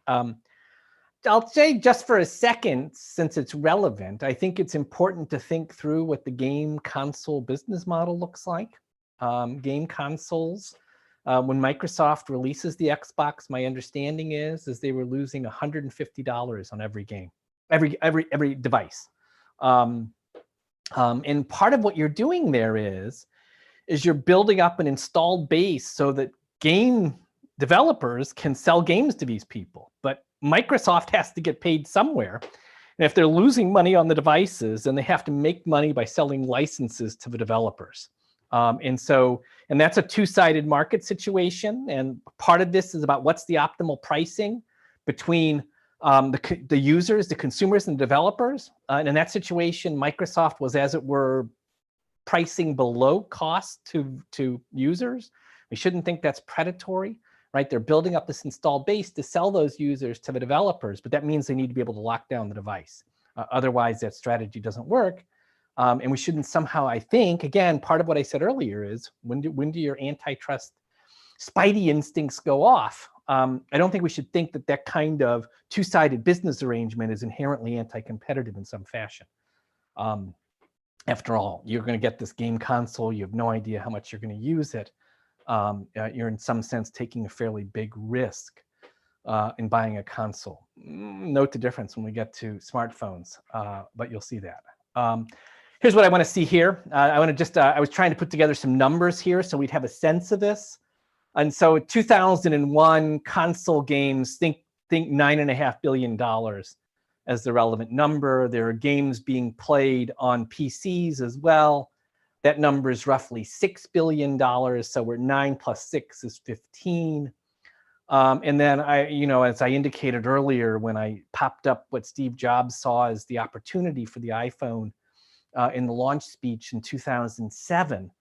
I'll say just for a second, since it's relevant, I think it's important to think through what the game console business model looks like. Game consoles, when Microsoft releases the Xbox, my understanding is they were losing $150 on every game, every device. And part of what you're doing there is you're building up an installed base so that game developers can sell games to these people. But Microsoft has to get paid somewhere. And if they're losing money on the devices, then they have to make money by selling licenses to the developers. And that's a 2-sided market situation. And part of this is about what's the optimal pricing between the users, the consumers, and the developers. And in that situation, Microsoft was, as it were, pricing below cost to users. We shouldn't think that's predatory, right? They're building up this installed base to sell those users to the developers, but that means they need to be able to lock down the device. Otherwise, that strategy doesn't work. And we shouldn't somehow, I think, again, part of what I said earlier is when do your antitrust spidey instincts go off? I don't think we should think that that kind of two-sided business arrangement is inherently anti-competitive in some fashion. After all, you're going to get this game console. You have no idea how much you're going to use it. You're in some sense taking a fairly big risk in buying a console. Note the difference when we get to smartphones, but you'll see that. Here's what I want to see here. I want to just, I was trying to put together some numbers here so we'd have a sense of this. And so 2001 console games, think $9.5 billion as the relevant number. There are games being played on PCs as well. That number is roughly $6 billion. So we're 9 plus 6 is 15. And then as I indicated earlier, when I popped up what Steve Jobs saw as the opportunity for the iPhone in the launch speech in 2007,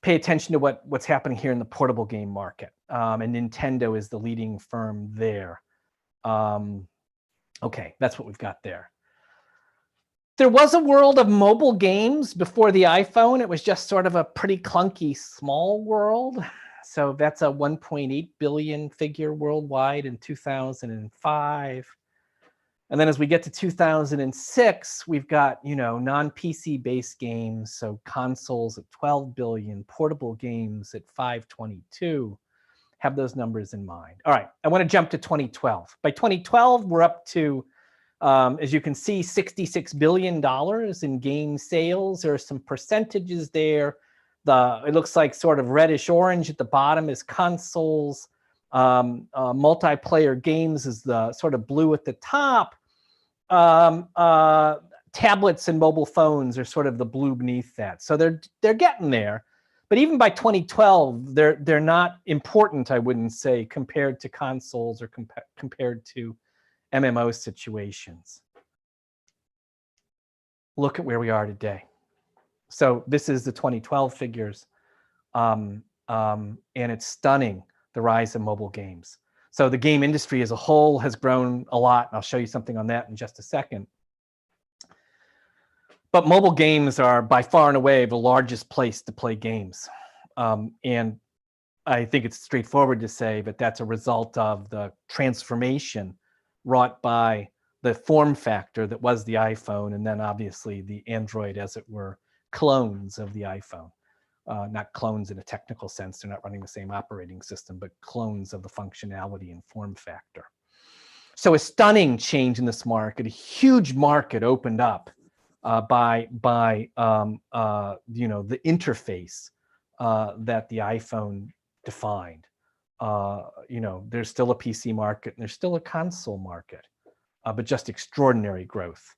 pay attention to what's happening here in the portable game market. And Nintendo is the leading firm there. Okay, that's what we've got there. There was a world of mobile games before the iPhone. It was just sort of a pretty clunky small world. So that's a 1.8 billion figure worldwide in 2005. And then as we get to 2006, we've got, non-PC based games. So consoles at 12 billion, portable games at 522. Have those numbers in mind. All right, I want to jump to 2012. By 2012, we're up to, as you can see, $66 billion in game sales. There are some percentages there. It looks like sort of reddish orange at the bottom is consoles. Multiplayer games is the sort of blue at the top. Tablets and mobile phones are sort of the blue beneath that. So they're getting there. But even by 2012, they're not important, I wouldn't say, compared to consoles or compared to MMO situations. Look at where we are today. So this is the 2012 figures, and it's stunning, the rise of mobile games. So the game industry as a whole has grown a lot. I'll show you something on that in just a second. But mobile games are by far and away the largest place to play games. And I think it's straightforward to say that that's a result of the transformation wrought by the form factor that was the iPhone, and then obviously the Android, as it were, clones of the iPhone. Not clones in a technical sense, they're not running the same operating system, but clones of the functionality and form factor. So a stunning change in this market, a huge market opened up by the interface that the iPhone defined. There's still a PC market and there's still a console market, but just extraordinary growth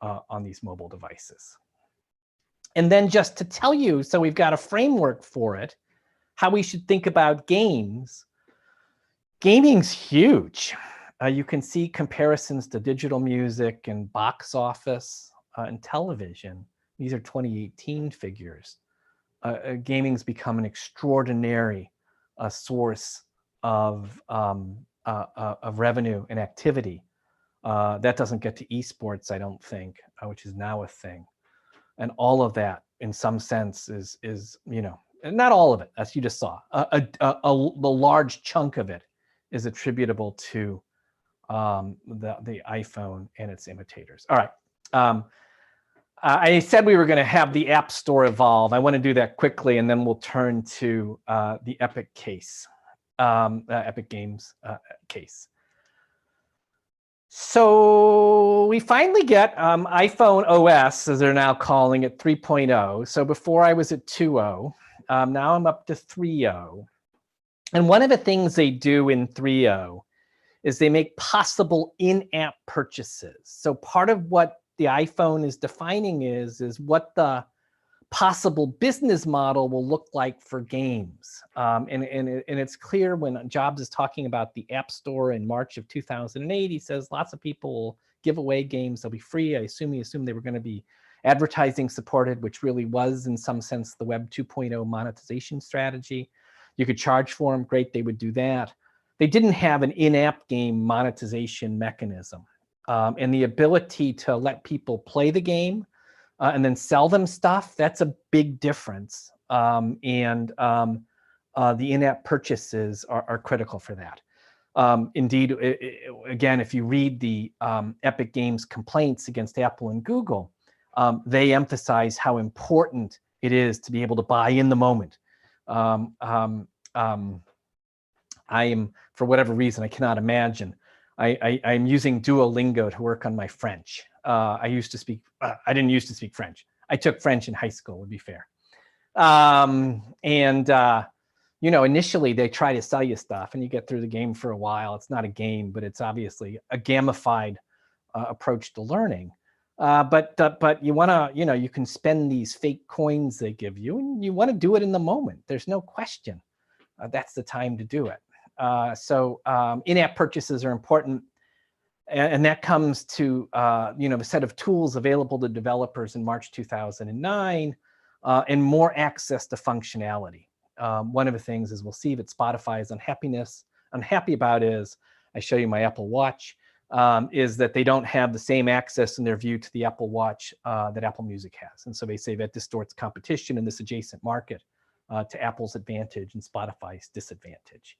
on these mobile devices. And then just to tell you, so we've got a framework for it, how we should think about games. Gaming's huge. You can see comparisons to digital music and box office and television. These are 2018 figures. Gaming's become an extraordinary source of revenue and activity. That doesn't get to esports, I don't think, which is now a thing. And all of that, in some sense, is not all of it, as you just saw. The large chunk of it is attributable to the iPhone and its imitators. All right. I said we were going to have the App Store evolve. I want to do that quickly, and then we'll turn to the Epic case, Epic Games case. So we finally get iPhone OS, as they're now calling it, 3.0. So before I was at 2.0. Now I'm up to 3.0. And one of the things they do in 3.0 is they make possible in-app purchases. So part of what the iPhone is defining is what the possible business model will look like for games. And it's clear when Jobs is talking about the App Store in March of 2008, he says lots of people will give away games, they'll be free. He assumed they were going to be advertising supported, which really was in some sense the Web 2.0 monetization strategy. You could charge for them, great, they would do that. They didn't have an in-app game monetization mechanism. And the ability to let people play the game and then sell them stuff, that's a big difference. The in-app purchases are critical for that. Indeed, again, if you read the Epic Games complaints against Apple and Google, they emphasize how important it is to be able to buy in the moment. I am, for whatever reason, I cannot imagine. I'm using Duolingo to work on my French. I didn't used to speak French. I took French in high school, would be fair. You know, initially they try to sell you stuff and you get through the game for a while. It's not a game, but it's obviously a gamified approach to learning. But you want to, you know, you can spend these fake coins they give you and you want to do it in the moment. There's no question. That's the time to do it. So in-app purchases are important. And that comes to, you know, a set of tools available to developers in March 2009 and more access to functionality. One of the things, as we'll see, that Spotify is unhappy about is, I show you my Apple Watch, is that they don't have the same access in their view to the Apple Watch that Apple Music has. And so they say that distorts competition in this adjacent market to Apple's advantage and Spotify's disadvantage.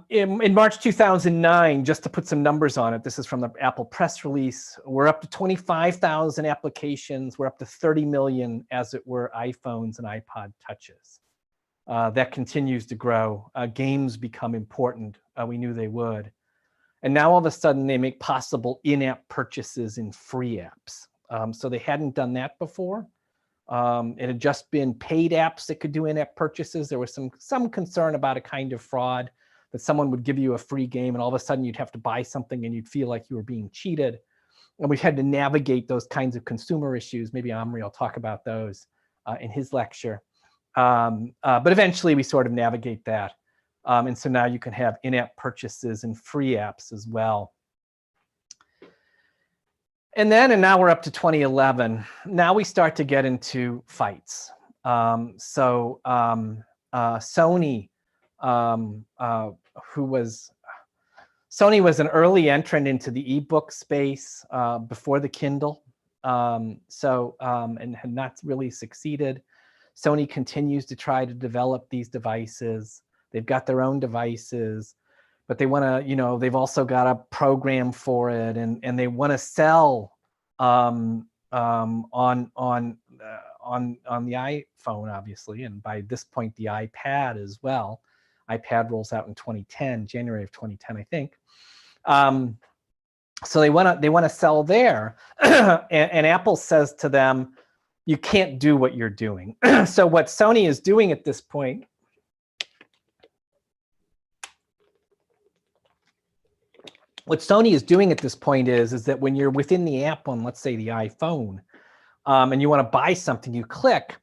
In March 2009, just to put some numbers on it, this is from the Apple press release, we're up to 25,000 applications. We're up to 30 million, as it were, iPhones and iPod touches. That continues to grow. Games become important. We knew they would. And now all of a sudden they make possible in-app purchases in free apps. So they hadn't done that before. It had just been paid apps that could do in-app purchases. There was some concern about a kind of fraud, that someone would give you a free game and all of a sudden you'd have to buy something and you'd feel like you were being cheated. And we've had to navigate those kinds of consumer issues. Maybe Omri will talk about those in his lecture. But eventually we sort of navigate that. And so now you can have in-app purchases and free apps as well. And now we're up to 2011. Now we start to get into fights. Sony, Sony was an early entrant into the ebook space before the Kindle, and had not really succeeded. Sony continues to try to develop these devices. They've got their own devices, but they want to, you know, they've also got a program for it, and they want to sell on the iPhone, obviously, and by this point the iPad as well. iPad rolls out in 2010, January of 2010, I think. So they want to sell there, and Apple says to them, you can't do what you're doing. So what Sony is doing at this point is that when you're within the app on, let's say, the iPhone, and you want to buy something, you click.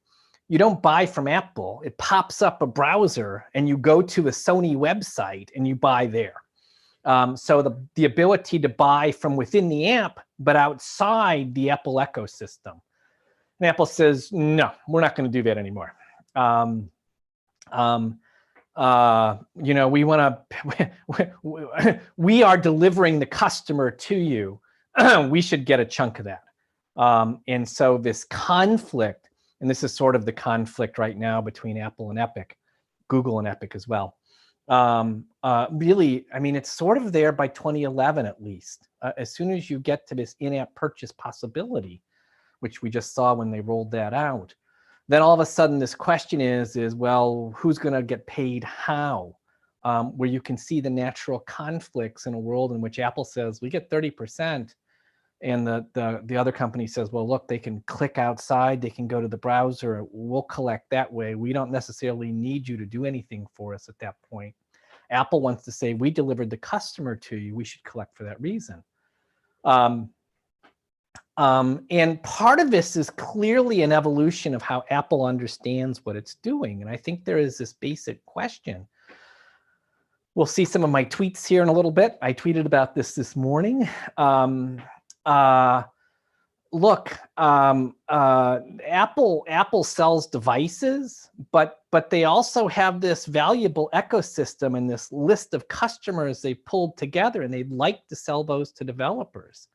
You don't buy from Apple. It pops up a browser and you go to a Sony website and you buy there. So the ability to buy from within the app, but outside the Apple ecosystem. And Apple says, no, we're not going to do that anymore. You know, we are delivering the customer to you. We should get a chunk of that. And so this conflict, and this is sort of the conflict right now between Apple and Epic, Google and Epic as well. Really, I mean, it's sort of there by 2011 at least. As soon as you get to this in-app purchase possibility, which we just saw when they rolled that out, then all of a sudden this question is well, who's going to get paid how? Where you can see the natural conflicts in a world in which Apple says we get 30%. And the other company says, well, look, they can click outside, they can go to the browser, we'll collect that way. We don't necessarily need you to do anything for us at that point. Apple wants to say, we delivered the customer to you, we should collect for that reason. And part of this is clearly an evolution of how Apple understands what it's doing. And I think there is this basic question. We'll see some of my tweets here in a little bit. I tweeted about this morning. Look, Apple sells devices, but they also have this valuable ecosystem and this list of customers they've pulled together, and they'd like to sell those to developers.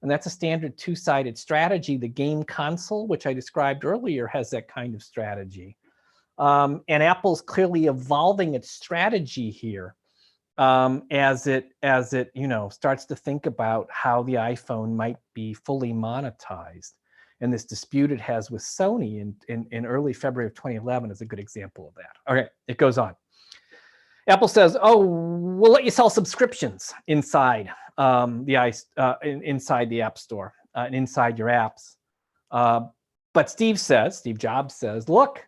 And that's a standard two-sided strategy. The game console, which I described earlier, has that kind of strategy. And Apple's clearly evolving its strategy here as it starts to think about how the iPhone might be fully monetized. And this dispute it has with Sony in early February of 2011 is a good example of that. Okay, it goes on. Apple says, "Oh, we'll let you sell subscriptions inside inside the App Store and inside your apps." But Steve Jobs says, "Look,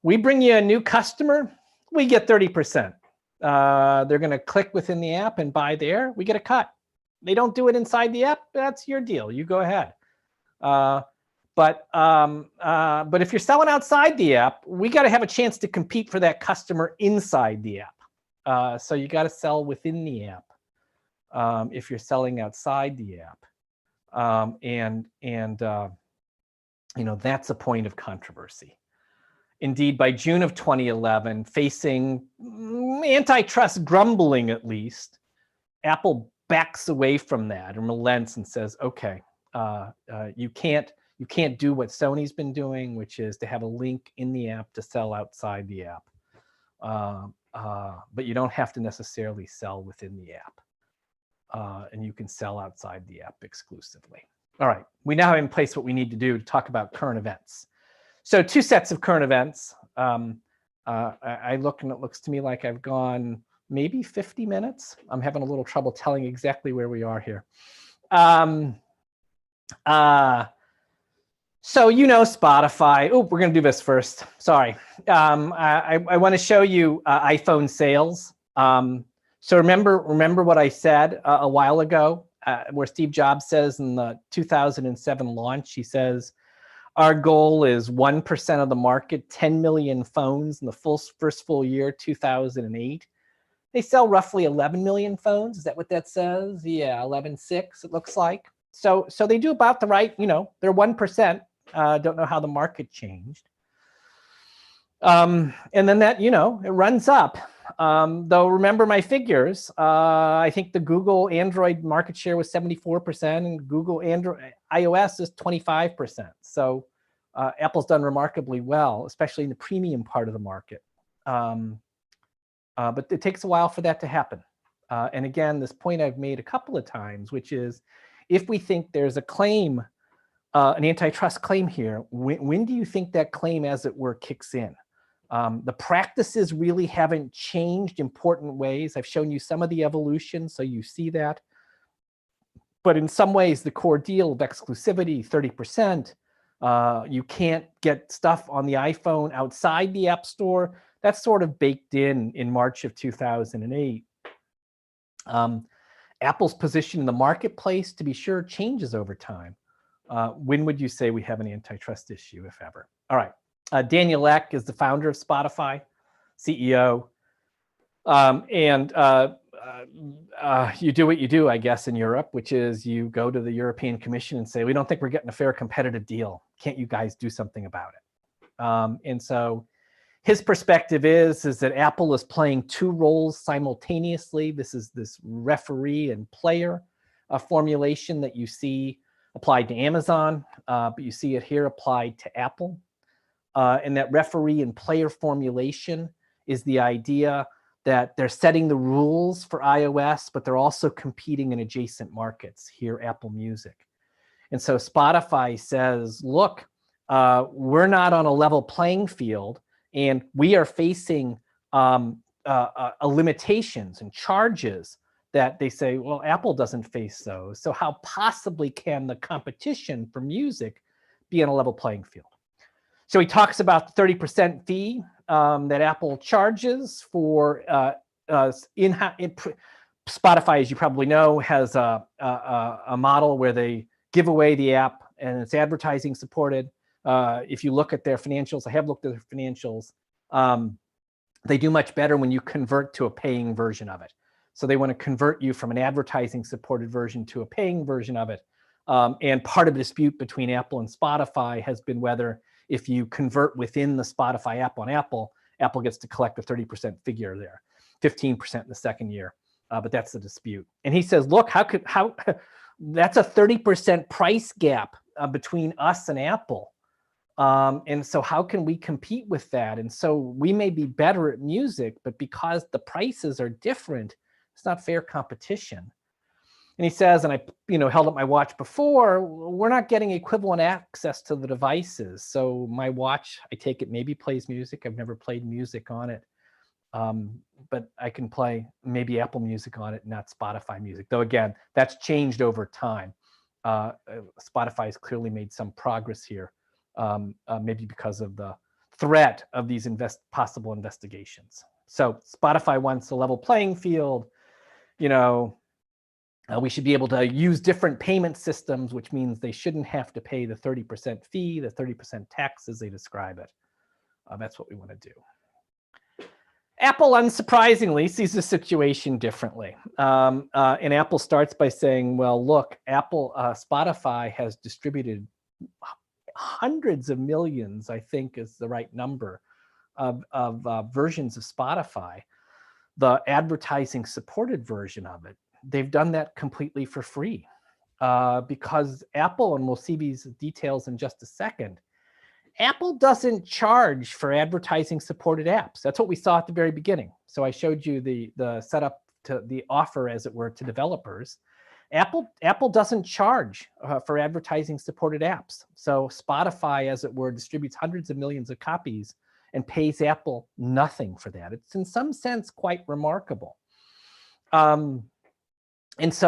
we bring you a new customer, we get 30%. They're going to click within the app and buy there, we get a cut. They don't do it inside the app, that's your deal. You go ahead. But if you're selling outside the app, we got to have a chance to compete for that customer inside the app. So you got to sell within the app if you're selling outside the app. That's a point of controversy. Indeed, by June of 2011, facing antitrust grumbling at least, Apple backs away from that and relents and says, "Okay, you can't do what Sony's been doing, which is to have a link in the app to sell outside the app. But you don't have to necessarily sell within the app. And you can sell outside the app exclusively." All right, we now have in place what we need to do to talk about current events. So 2 sets of current events. I look and it looks to me like I've gone maybe 50 minutes. I'm having a little trouble telling exactly where we are here. So Spotify. Oh, we're going to do this first. Sorry. I want to show you iPhone sales. So remember what I said a while ago, where Steve Jobs says in the 2007 launch, he says, "Our goal is 1% of the market, 10 million phones in the first full year, 2008. They sell roughly 11 million phones. Is that what that says? Yeah, 11.6 it looks like. So they do about the right, they're 1%. Don't know how the market changed. And then that, it runs up. Though remember my figures, I think the Google Android market share was 74% and Google Android iOS is 25%. So Apple's done remarkably well, especially in the premium part of the market. But it takes a while for that to happen. And again, this point I've made a couple of times, which is if we think there's a claim, an antitrust claim here, when do you think that claim, as it were, kicks in? The practices really haven't changed important ways. I've shown you some of the evolution, so you see that. But in some ways, the core deal of exclusivity, 30%, you can't get stuff on the iPhone outside the App Store. That's sort of baked in March of 2008. Apple's position in the marketplace, to be sure, changes over time. When would you say we have an antitrust issue, if ever? All right. Daniel Ek is the founder of Spotify, CEO. You do what you do, I guess, in Europe, which is you go to the European Commission and say, "We don't think we're getting a fair competitive deal. Can't you guys do something about it?" And so his perspective is that Apple is playing 2 roles simultaneously. This is this referee and player formulation that you see applied to Amazon, but you see it here applied to Apple. And that referee and player formulation is the idea that they're setting the rules for iOS, but they're also competing in adjacent markets, here Apple Music. And so Spotify says, look, we're not on a level playing field, and we are facing limitations and charges that they say, well, Apple doesn't face those. So how possibly can the competition for music be on a level playing field? So he talks about the 30% fee that Apple charges for Spotify, as you probably know, has a model where they give away the app and it's advertising supported. If you look at their financials, I have looked at their financials, they do much better when you convert to a paying version of it. So they want to convert you from an advertising supported version to a paying version of it. And part of the dispute between Apple and Spotify has been whether if you convert within the Spotify app on Apple, Apple gets to collect a 30% figure there, 15% in the second year. But that's the dispute. And he says, look, That's a 30% price gap between us and Apple. And so how can we compete with that? And so we may be better at music, but because the prices are different, it's not fair competition. And he says, and I held up my watch before, we're not getting equivalent access to the devices. So my watch, I take it, maybe plays music. I've never played music on it. But I can play maybe Apple Music on it, not Spotify music. Though again, that's changed over time. Spotify has clearly made some progress here, maybe because of the threat of these possible investigations. So Spotify wants a level playing field. We should be able to use different payment systems, which means they shouldn't have to pay the 30% fee, the 30% tax as they describe it. That's what we want to do. Apple, unsurprisingly, sees the situation differently. And Apple starts by saying, well, look, Spotify has distributed hundreds of millions, I think is the right number, of versions of Spotify, the advertising supported version of it. They've done that completely for free because Apple, and we'll see these details in just a second, Apple doesn't charge for advertising supported apps. That's what we saw at the very beginning. So I showed you the setup to the offer, as it were, to developers. Apple doesn't charge for advertising supported apps. So Spotify, as it were, distributes hundreds of millions of copies and pays Apple nothing for that. It's in some sense quite remarkable. And it's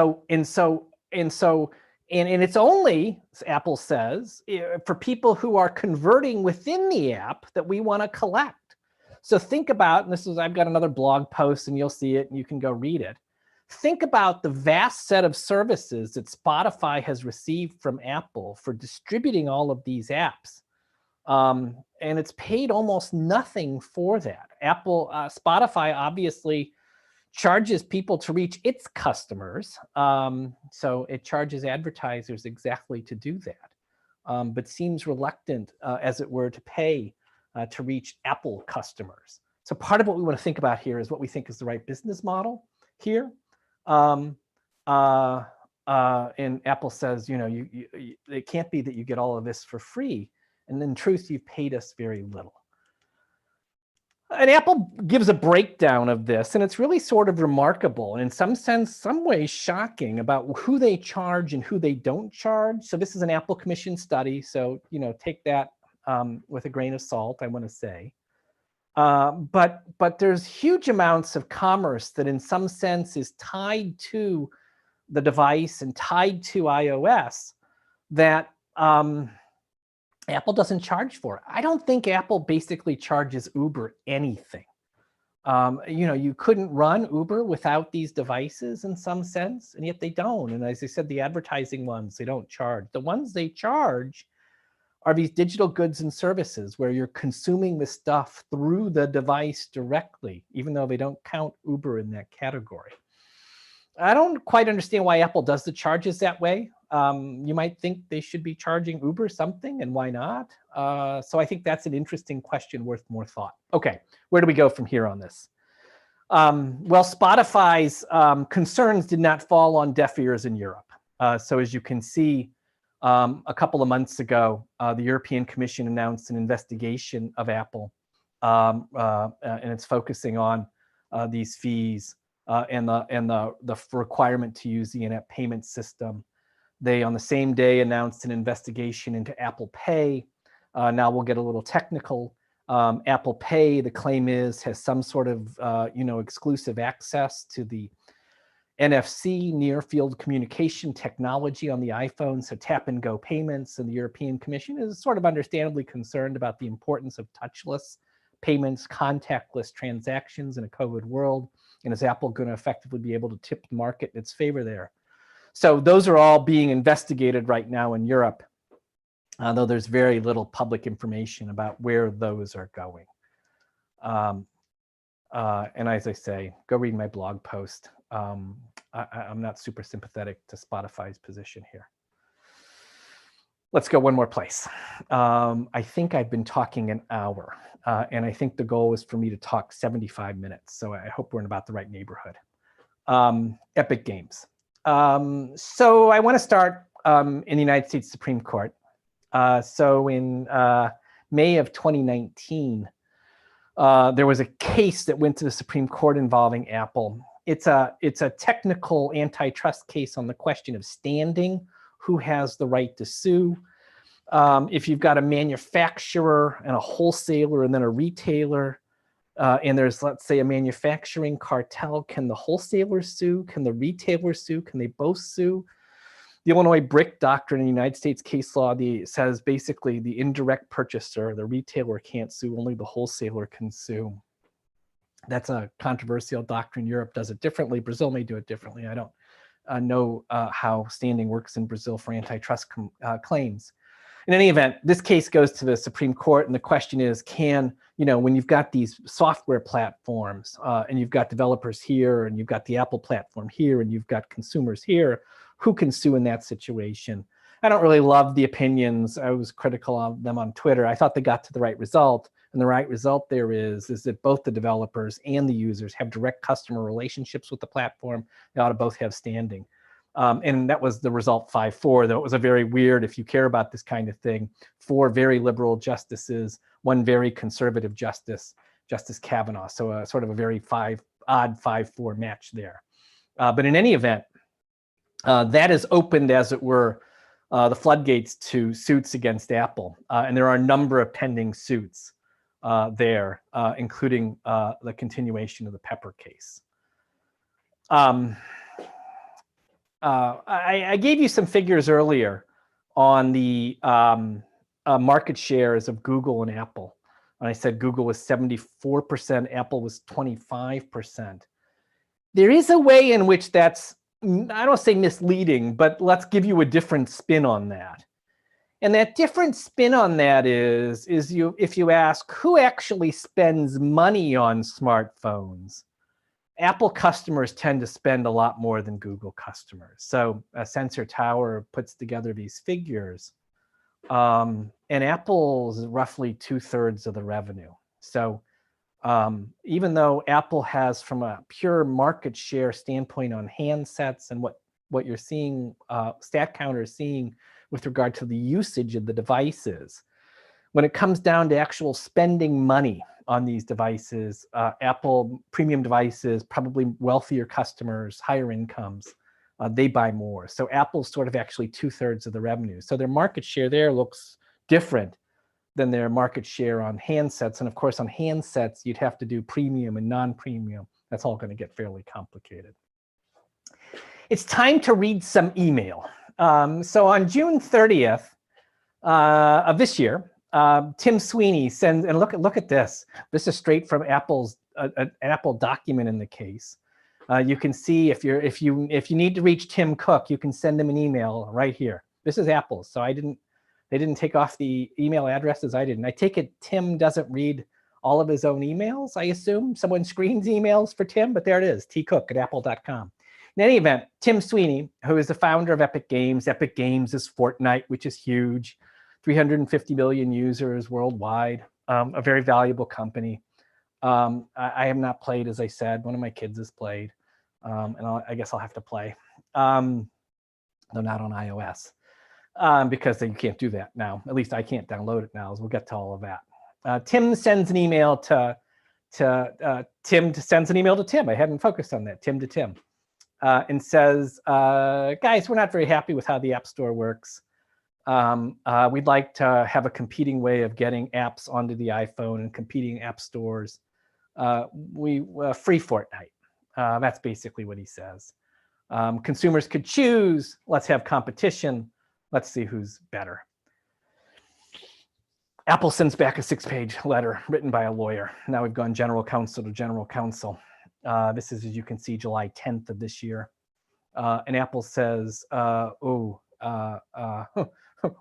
only, Apple says, for people who are converting within the app that we want to collect. So think about, and I've got another blog post and you'll see it and you can go read it. Think about the vast set of services that Spotify has received from Apple for distributing all of these apps. And it's paid almost nothing for that. Spotify obviously charges people to reach its customers. So it charges advertisers exactly to do that, but seems reluctant, as it were, to pay to reach Apple customers. So part of what we want to think about here is what we think is the right business model here. And Apple says, it can't be that you get all of this for free. And in truth, you've paid us very little. And Apple gives a breakdown of this, and it's really sort of remarkable and in some sense, some ways shocking about who they charge and who they don't charge. So this is an Apple Commission study. So, take that with a grain of salt, I want to say. But there's huge amounts of commerce that in some sense is tied to the device and tied to iOS that Apple doesn't charge for. I don't think Apple basically charges Uber anything. You couldn't run Uber without these devices in some sense, and yet they don't. And as I said, the advertising ones, they don't charge. The ones they charge are these digital goods and services where you're consuming the stuff through the device directly, even though they don't count Uber in that category. I don't quite understand why Apple does the charges that way. You might think they should be charging Uber something, and why not? So I think that's an interesting question worth more thought. Okay, where do we go from here on this? Well, Spotify's concerns did not fall on deaf ears in Europe. So as you can see, a couple of months ago, the European Commission announced an investigation of Apple, and it's focusing on these fees and the requirement to use the in-app payment system. They, on the same day, announced an investigation into Apple Pay. Now we'll get a little technical. Apple Pay, the claim is, has some sort of exclusive access to the NFC, near field communication technology on the iPhone, so tap and go payments. And the European Commission is sort of understandably concerned about the importance of touchless payments, contactless transactions in a COVID world. And is Apple going to effectively be able to tip the market in its favor there? So those are all being investigated right now in Europe, though there's very little public information about where those are going. And as I say, go read my blog post. I'm not super sympathetic to Spotify's position here. Let's go one more place. I think I've been talking an hour, and I think the goal is for me to talk 75 minutes. So I hope we're in about the right neighborhood. Epic Games. So I want to start in the United States Supreme Court. So in May of 2019, there was a case that went to the Supreme Court involving Apple. It's a technical antitrust case on the question of standing, who has the right to sue. If you've got a manufacturer and a wholesaler and then a retailer, and there's, let's say, a manufacturing cartel, can the wholesaler sue? Can the retailer sue? Can they both sue? The Illinois BRIC doctrine in the United States case law says basically the indirect purchaser, the retailer can't sue, only the wholesaler can sue. That's a controversial doctrine. Europe does it differently. Brazil may do it differently. I don't know how standing works in Brazil for antitrust claims. In any event, this case goes to the Supreme Court, and the question is, when you've got these software platforms and you've got developers here, and you've got the Apple platform here, and you've got consumers here, who can sue in that situation? I don't really love the opinions. I was critical of them on Twitter. I thought they got to the right result, and the right result there is that both the developers and the users have direct customer relationships with the platform. They ought to both have standing. And that was the result 5-4, though it was a very weird, if you care about this kind of thing, 4 very liberal justices, 1 very conservative justice, Justice Kavanaugh. So sort of a very odd 5-4 match there. But in any event, that has opened, as it were, the floodgates to suits against Apple. And there are a number of pending suits there, including the continuation of the Pepper case. I gave you some figures earlier on the market shares of Google and Apple. And I said Google was 74%, Apple was 25%. There is a way in which that's, I don't say misleading, but let's give you a different spin on that. And that different spin on that is if you ask who actually spends money on smartphones, Apple customers tend to spend a lot more than Google customers. So Sensor Tower puts together these figures, and Apple's roughly 2/3 of the revenue. So even though Apple has, from a pure market share standpoint on handsets and what you're seeing, StatCounter is seeing with regard to the usage of the devices, when it comes down to actual spending money on these devices, Apple premium devices, probably wealthier customers, higher incomes, they buy more. So Apple's sort of actually 2/3 of the revenue. So their market share there looks different than their market share on handsets. And of course, on handsets, you'd have to do premium and non-premium. That's all going to get fairly complicated. It's time to read some email. So on June 30th of this year, Tim Sweeney sends, and look at this. This is straight from Apple's an Apple document in the case. You can see if you need to reach Tim Cook, you can send him an email right here. This is Apple's, so they didn't take off the email addresses. I didn't. I take it Tim doesn't read all of his own emails. I assume someone screens emails for Tim, but there it is, tcook@apple.com. In any event, Tim Sweeney, who is the founder of Epic Games. Epic Games is Fortnite, which is huge. 350 million users worldwide, a very valuable company. I have not played, as I said. One of my kids has played, and I guess I'll have to play, though not on iOS, because you can't do that now. At least I can't download it now, as we'll get to all of that. Tim sends an email to Tim. I hadn't focused on that. Tim to Tim, and says, guys, we're not very happy with how the App Store works. We'd like to have a competing way of getting apps onto the iPhone and competing app stores. Free Fortnite. That's basically what he says. Consumers could choose. Let's have competition. Let's see who's better. Apple sends back a 6-page letter written by a lawyer. Now we've gone general counsel to general counsel. This is, as you can see, July 10th of this year. And Apple says,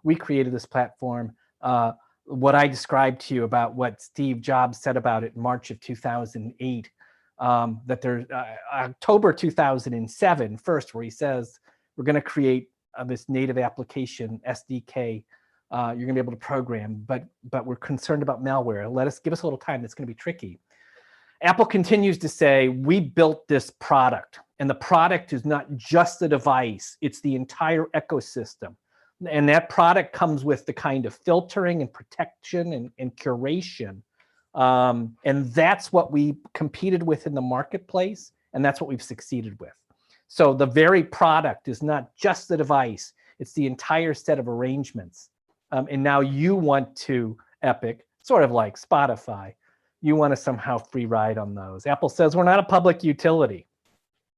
we created this platform. What I described to you about what Steve Jobs said about it in March of 2008, that there's October 2007 first, where he says, we're going to create this native application, SDK. You're going to be able to program, but we're concerned about malware. Give us a little time. That's going to be tricky. Apple continues to say, we built this product And the product is not just the device, it's the entire ecosystem. And that product comes with the kind of filtering and protection and curation. And that's what we competed with in the marketplace, and that's what we've succeeded with. So the very product is not just the device, it's the entire set of arrangements. And now you want to, Epic, sort of like Spotify, you want to somehow free ride on those. Apple says we're not a public utility,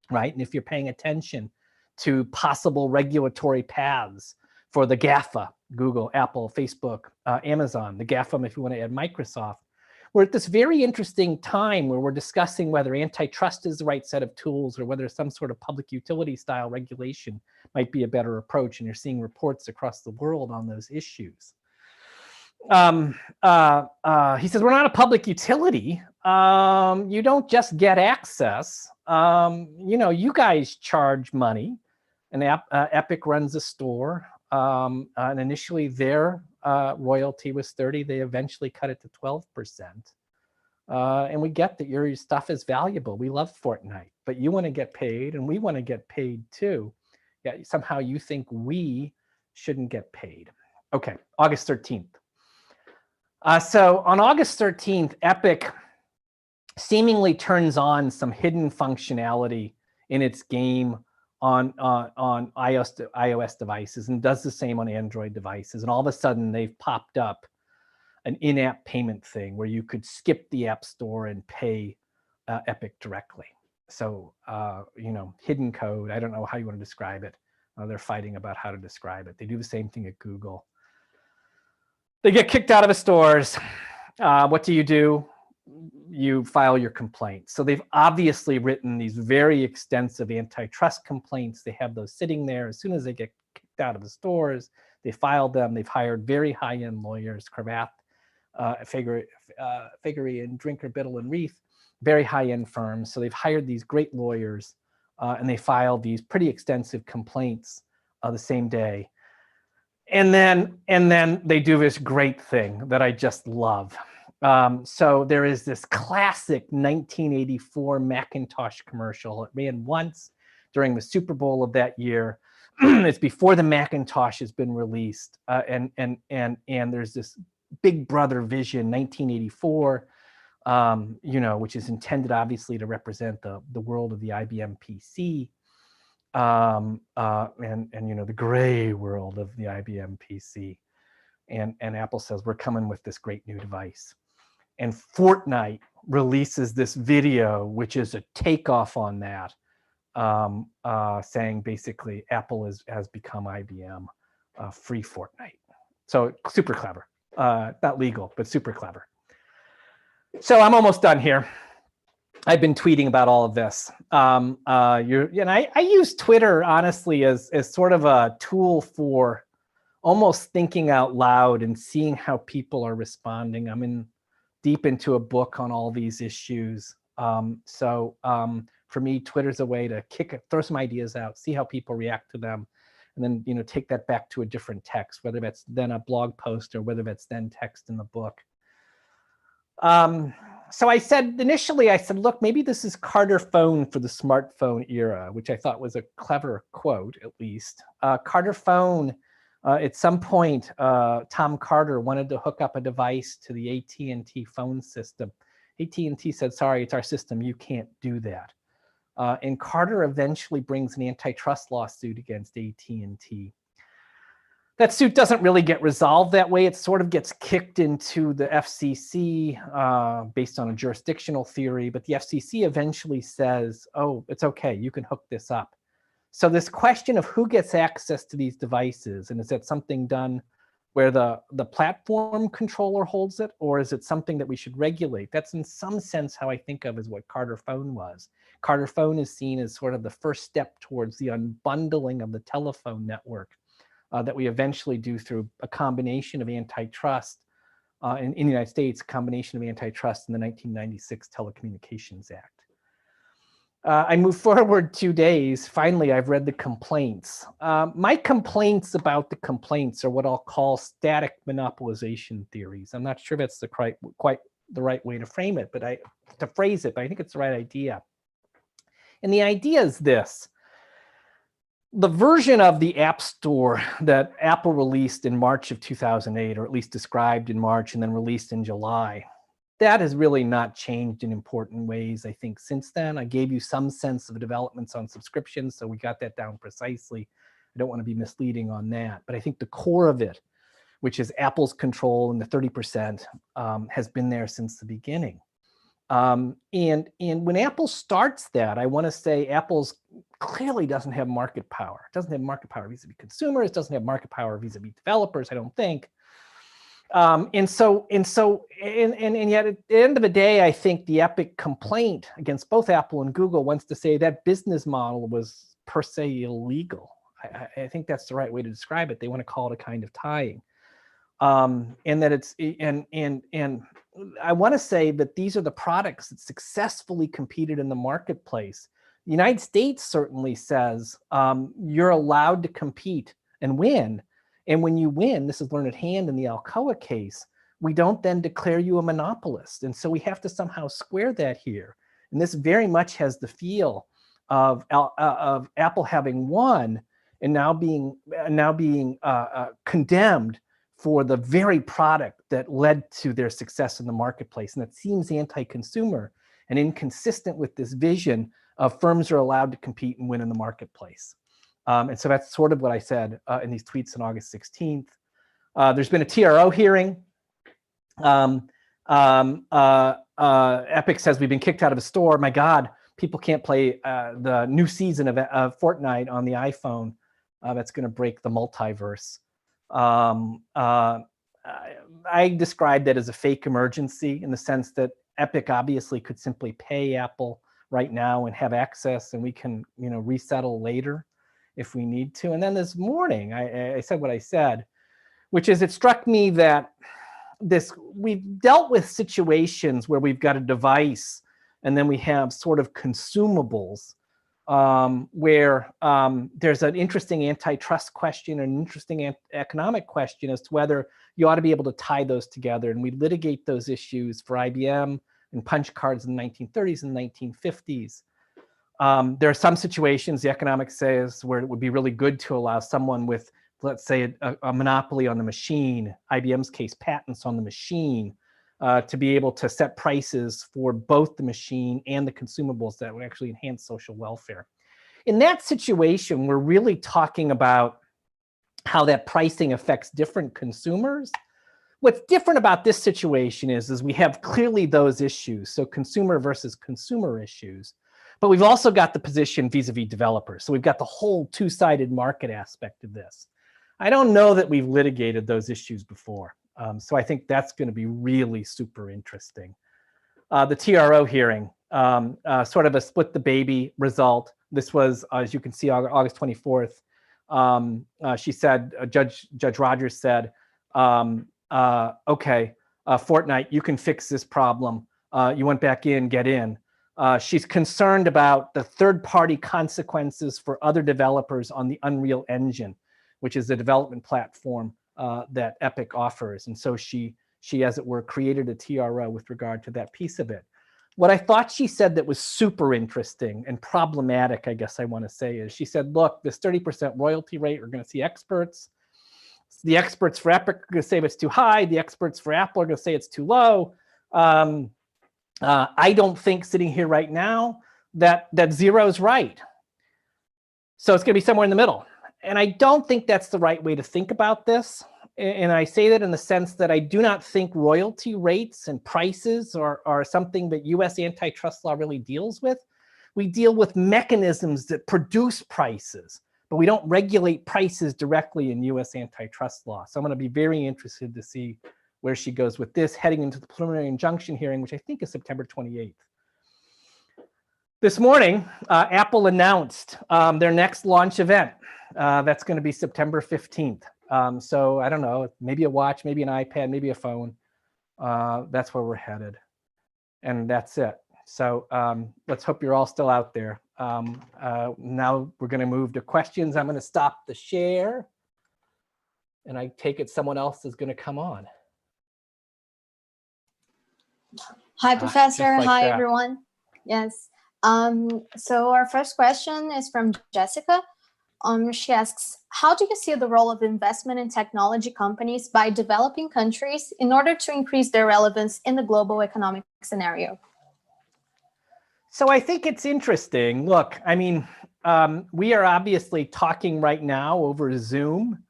right? And if you're paying attention to possible regulatory paths for the GAFA, Google, Apple, Facebook, Amazon, the GAFA, if you want to add Microsoft, we're at this very interesting time where we're discussing whether antitrust is the right set of tools or whether some sort of public utility style regulation might be a better approach. And you're seeing reports across the world on those issues. He says, we're not a public utility. You don't just get access. You know, you guys charge money, and Epic runs a store. And initially their royalty was 30. They eventually cut it to 12%. And we get that your stuff is valuable. We love Fortnite, but you want to get paid and we want to get paid too. Yeah, somehow you think we shouldn't get paid. Okay, August 13th. So on August 13th, Epic seemingly turns on some hidden functionality in its game on iOS devices and does the same on Android devices. And all of a sudden they've popped up an in-app payment thing where you could skip the App Store and pay Epic directly. So, you know, hidden code, I don't know how you want to describe it. They're fighting about how to describe it. They do the same thing at Google. They get kicked out of the stores. What do? You file your complaint. So they've obviously written these very extensive antitrust complaints. They have those sitting there. As soon as they get kicked out of the stores, they filed them. They've hired very high-end lawyers, Cravath, Figgery, and Drinker, Biddle, and Reith, very high-end firms. So they've hired these great lawyers, and they filed these pretty extensive complaints the same day. And then they do this great thing that I just love. So there is this classic 1984 Macintosh commercial. It ran once during the Super Bowl of that year. It's before the Macintosh has been released. And there's this Big Brother vision, 1984, you know, which is intended obviously to represent the world of the IBM PC. And you know, the gray world of the IBM PC. And Apple says, we're coming with this great new device. And Fortnite releases this video, which is a takeoff on that, saying basically Apple has become IBM, free Fortnite. So super clever, not legal, but super clever. So I'm almost done here. I've been tweeting about all of this. I use Twitter honestly as sort of a tool for almost thinking out loud and seeing how people are responding. I'm deep into a book on all these issues. For me, Twitter's a way to throw some ideas out, see how people react to them, and then, you know, take that back to a different text, whether that's then a blog post or whether that's then text in the book. So I said, initially, look, maybe this is Carter phone for the smartphone era, which I thought was a clever quote, at least. Carter phone, at some point, Tom Carter wanted to hook up a device to the AT&T phone system. AT&T said, sorry, it's our system, you can't do that. And Carter eventually brings an antitrust lawsuit against AT&T. That suit doesn't really get resolved that way. It sort of gets kicked into the FCC based on a jurisdictional theory, but the FCC eventually says, oh, it's okay, you can hook this up. So this question of who gets access to these devices, and is that something done where the platform controller holds it, or is it something that we should regulate? That's in some sense how I think of as what Carter phone was. Carter phone is seen as sort of the first step towards the unbundling of the telephone network that we eventually do through a combination of antitrust in the United States, a combination of antitrust in the 1996 Telecommunications Act. I move forward 2 days. Finally, I've read the complaints. My complaints about the complaints are what I'll call static monopolization theories. I'm not sure that's quite the right way to frame it, but I think it's the right idea. And the idea is this. The version of the App Store that Apple released in March of 2008, or at least described in March and then released in July, that has really not changed in important ways, I think, since then. I gave you some sense of developments on subscriptions, so we got that down precisely. I don't want to be misleading on that. But I think the core of it, which is Apple's control and the 30%, has been there since the beginning. And when Apple starts that, I want to say Apple's clearly doesn't have market power. It doesn't have market power vis-a-vis consumers. It doesn't have market power vis-a-vis developers, I don't think. And yet at the end of the day, I think the epic complaint against both Apple and Google wants to say that business model was per se illegal. I think that's the right way to describe it. They want to call it a kind of tying. And that it's, and I want to say that these are the products that successfully competed in the marketplace. The United States certainly says you're allowed to compete and win. And when you win, this is learned at hand in the Alcoa case, we don't then declare you a monopolist. And so we have to somehow square that here. And this very much has the feel of Apple having won and now being condemned for the very product that led to their success in the marketplace. And that seems anti-consumer and inconsistent with this vision of firms are allowed to compete and win in the marketplace. And so that's sort of what I said in these tweets on August 16th. There's been a TRO hearing. Epic says we've been kicked out of a store. My God, people can't play the new season of Fortnite on the iPhone. That's going to break the multiverse. I described that as a fake emergency in the sense that Epic obviously could simply pay Apple right now and have access, and we can, resettle later if we need to. And then this morning, I said what I said, which is it struck me that we've dealt with situations where we've got a device and then we have sort of consumables where there's an interesting antitrust question, an interesting economic question as to whether you ought to be able to tie those together. And we litigate those issues for IBM and punch cards in the 1930s and 1950s. There are some situations, the economics says, where it would be really good to allow someone with, let's say, a monopoly on the machine, IBM's case, patents on the machine, to be able to set prices for both the machine and the consumables that would actually enhance social welfare. In that situation, we're really talking about how that pricing affects different consumers. What's different about this situation is we have clearly those issues, so consumer versus consumer issues, but we've also got the position vis-a-vis developers. So we've got the whole two-sided market aspect of this. I don't know that we've litigated those issues before. So I think that's going to be really super interesting. The TRO hearing, sort of a split the baby result. This was, as you can see, August 24th. She said, Judge Rogers said, okay, Fortnite, you can fix this problem. You went back in, get in. She's concerned about the third-party consequences for other developers on the Unreal Engine, which is the development platform that Epic offers. And so she, as it were, created a TRO with regard to that piece of it. What I thought she said that was super interesting and problematic, I guess I want to say, is she said, look, this 30% royalty rate, we're going to see experts. The experts for Epic are going to say it's too high. The experts for Apple are going to say it's too low. I don't think sitting here right now that zero is right. So it's going to be somewhere in the middle. And I don't think that's the right way to think about this. And I say that in the sense that I do not think royalty rates and prices are something that US antitrust law really deals with. We deal with mechanisms that produce prices, but we don't regulate prices directly in US antitrust law. So I'm going to be very interested to see where she goes with this, heading into the preliminary injunction hearing, which I think is September 28th. This morning, Apple announced their next launch event. That's going to be September 15th. So I don't know, maybe a watch, maybe an iPad, maybe a phone. That's where we're headed. And that's it. So let's hope you're all still out there. Now we're going to move to questions. I'm going to stop the share. And I take it someone else is going to come on. Hi, Professor. Like Hi, that. everyone. Yes. So our first question is from Jessica. She asks, how do you see the role of investment in technology companies by developing countries in order to increase their relevance in the global economic scenario? So I think it's interesting. Look, I mean, we are obviously talking right now over Zoom.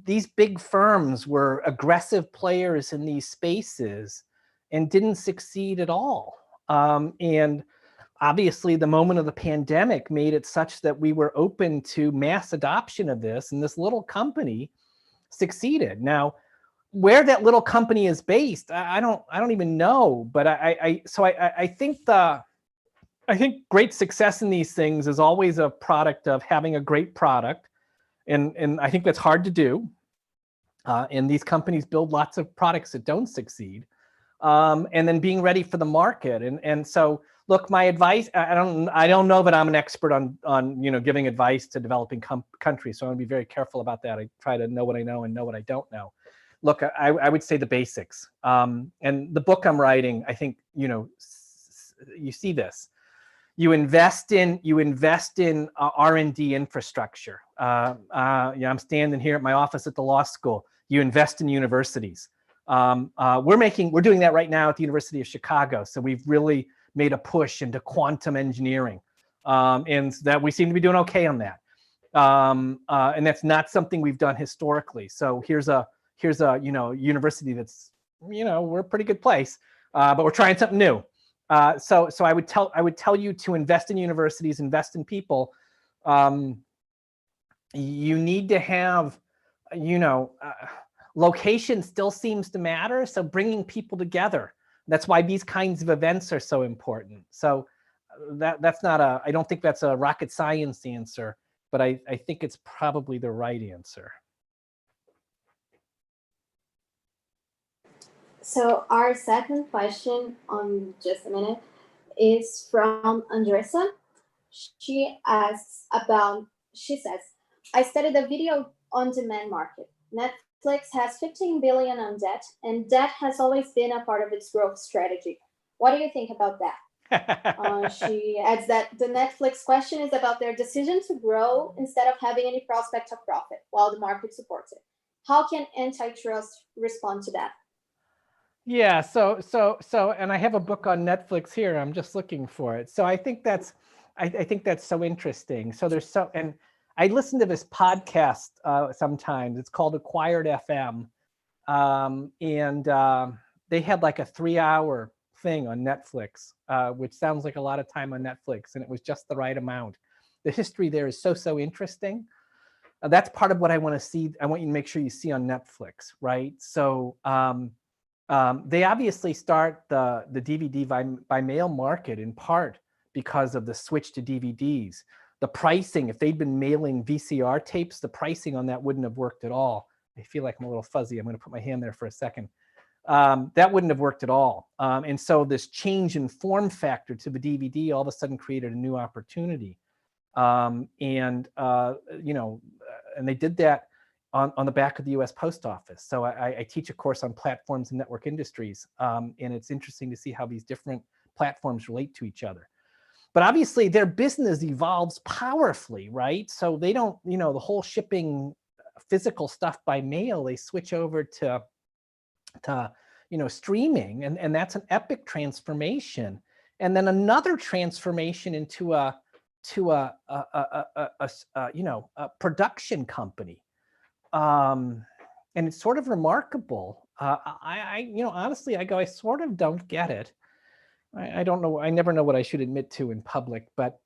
These big firms were aggressive players in these spaces and didn't succeed at all. And obviously the moment of the pandemic made it such that we were open to mass adoption of this, and this little company succeeded. Now, where that little company is based, I don't even know, but I think great success in these things is always a product of having a great product, and I think that's hard to do. And these companies build lots of products that don't succeed, and then being ready for the market. And so, look, my advice, I don't know that I'm an expert on giving advice to developing countries, so I want to be very careful about that. I try to know what I know and know what I don't know. Look, I would say the basics. And the book I'm writing, I think, you see this. You invest in R&D infrastructure. I'm standing here at my office at the law school. You invest in universities. We're doing that right now at the University of Chicago. So we've really made a push into quantum engineering, and that we seem to be doing okay on that. And that's not something we've done historically. So here's a university that's, we're a pretty good place, but we're trying something new. So I would tell you to invest in universities, invest in people. You need to have, location still seems to matter. So bringing people together, that's why these kinds of events are so important. So that's not I don't think that's a rocket science answer, but I think it's probably the right answer. So our second question, just a minute, is from Andressa. She says, I studied the video on demand market. Netflix has 15 billion on debt, and debt has always been a part of its growth strategy. What do you think about that? She adds that the Netflix question is about their decision to grow instead of having any prospect of profit while the market supports it. How can antitrust respond to that? Yeah, so, and I have a book on Netflix here. I'm just looking for it. So I think that's so interesting. So and I listen to this podcast sometimes. It's called Acquired FM, and they had like a 3-hour thing on Netflix, which sounds like a lot of time on Netflix, and it was just the right amount. The history there is so interesting. That's part of what I want to see. I want you to make sure you see on Netflix, right? So. They obviously start the DVD by mail market in part because of the switch to DVDs. The pricing, if they'd been mailing VCR tapes, the pricing on that wouldn't have worked at all. I feel like I'm a little fuzzy. I'm going to put my hand there for a second. That wouldn't have worked at all. And so this change in form factor to the DVD all of a sudden created a new opportunity. And they did that on the back of the US Post Office. So I teach a course on platforms and network industries, and it's interesting to see how these different platforms relate to each other. But obviously their business evolves powerfully, right? So they don't, the whole shipping physical stuff by mail, they switch over to streaming, and that's an epic transformation. And then another transformation into a production company. And it's sort of remarkable. Honestly, I sort of don't get it. I don't know. I never know what I should admit to in public, but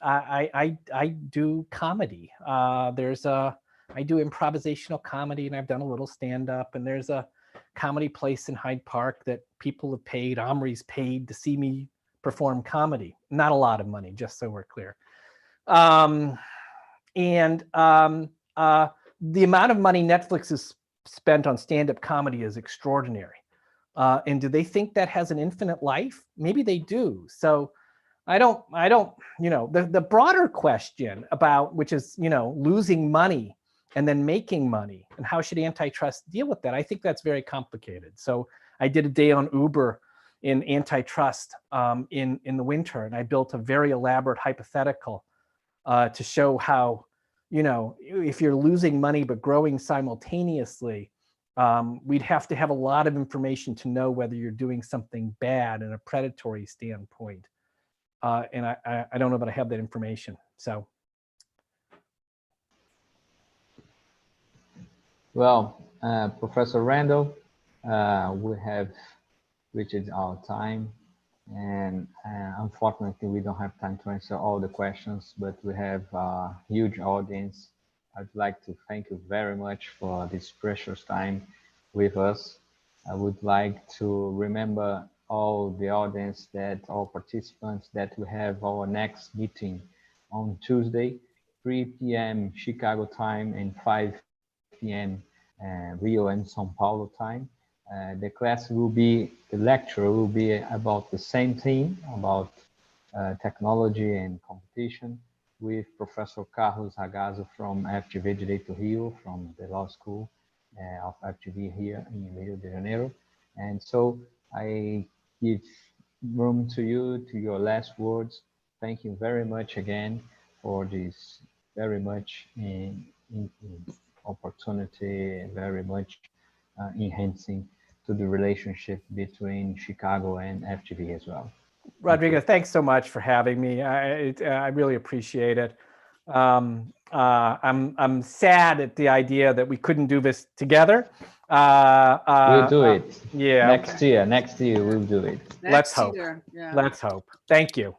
I do comedy. I do improvisational comedy, and I've done a little stand-up, and there's a comedy place in Hyde Park that people have paid, Omri's paid to see me perform comedy. Not a lot of money, just so we're clear. The amount of money Netflix has spent on stand-up comedy is extraordinary. And do they think that has an infinite life? Maybe they do. So I don't, the broader question about, which is, losing money and then making money, and how should antitrust deal with that? I think that's very complicated. So I did a day on Uber in antitrust in the winter, and I built a very elaborate hypothetical to show how, you know, if you're losing money but growing simultaneously, we'd have to have a lot of information to know whether you're doing something bad in a predatory standpoint. And I don't know that I have that information. So. Well, Professor Randal, we have reached our time, and unfortunately we don't have time to answer all the questions, but we have a huge audience. I'd like to thank you very much for this precious time with us. I would like to remember all the audience, that all participants, that we have our next meeting on Tuesday, 3 p.m. Chicago time and 5 p.m. Rio and São Paulo time. The class will be, the lecture will be about the same theme, about technology and competition, with Professor Carlos Ragazzo from FGV Direito Rio, from the law school of FGV here in Rio de Janeiro. And so I give room to you, to your last words. Thank you very much again for this very much opportunity, very much enhancing to the relationship between Chicago and FGV as well. Rodrigo, thanks so much for having me. I really appreciate it. I'm sad at the idea that we couldn't do this together. We'll do it. Yeah. Next year we'll do it. Let's hope. Yeah. Let's hope. Thank you.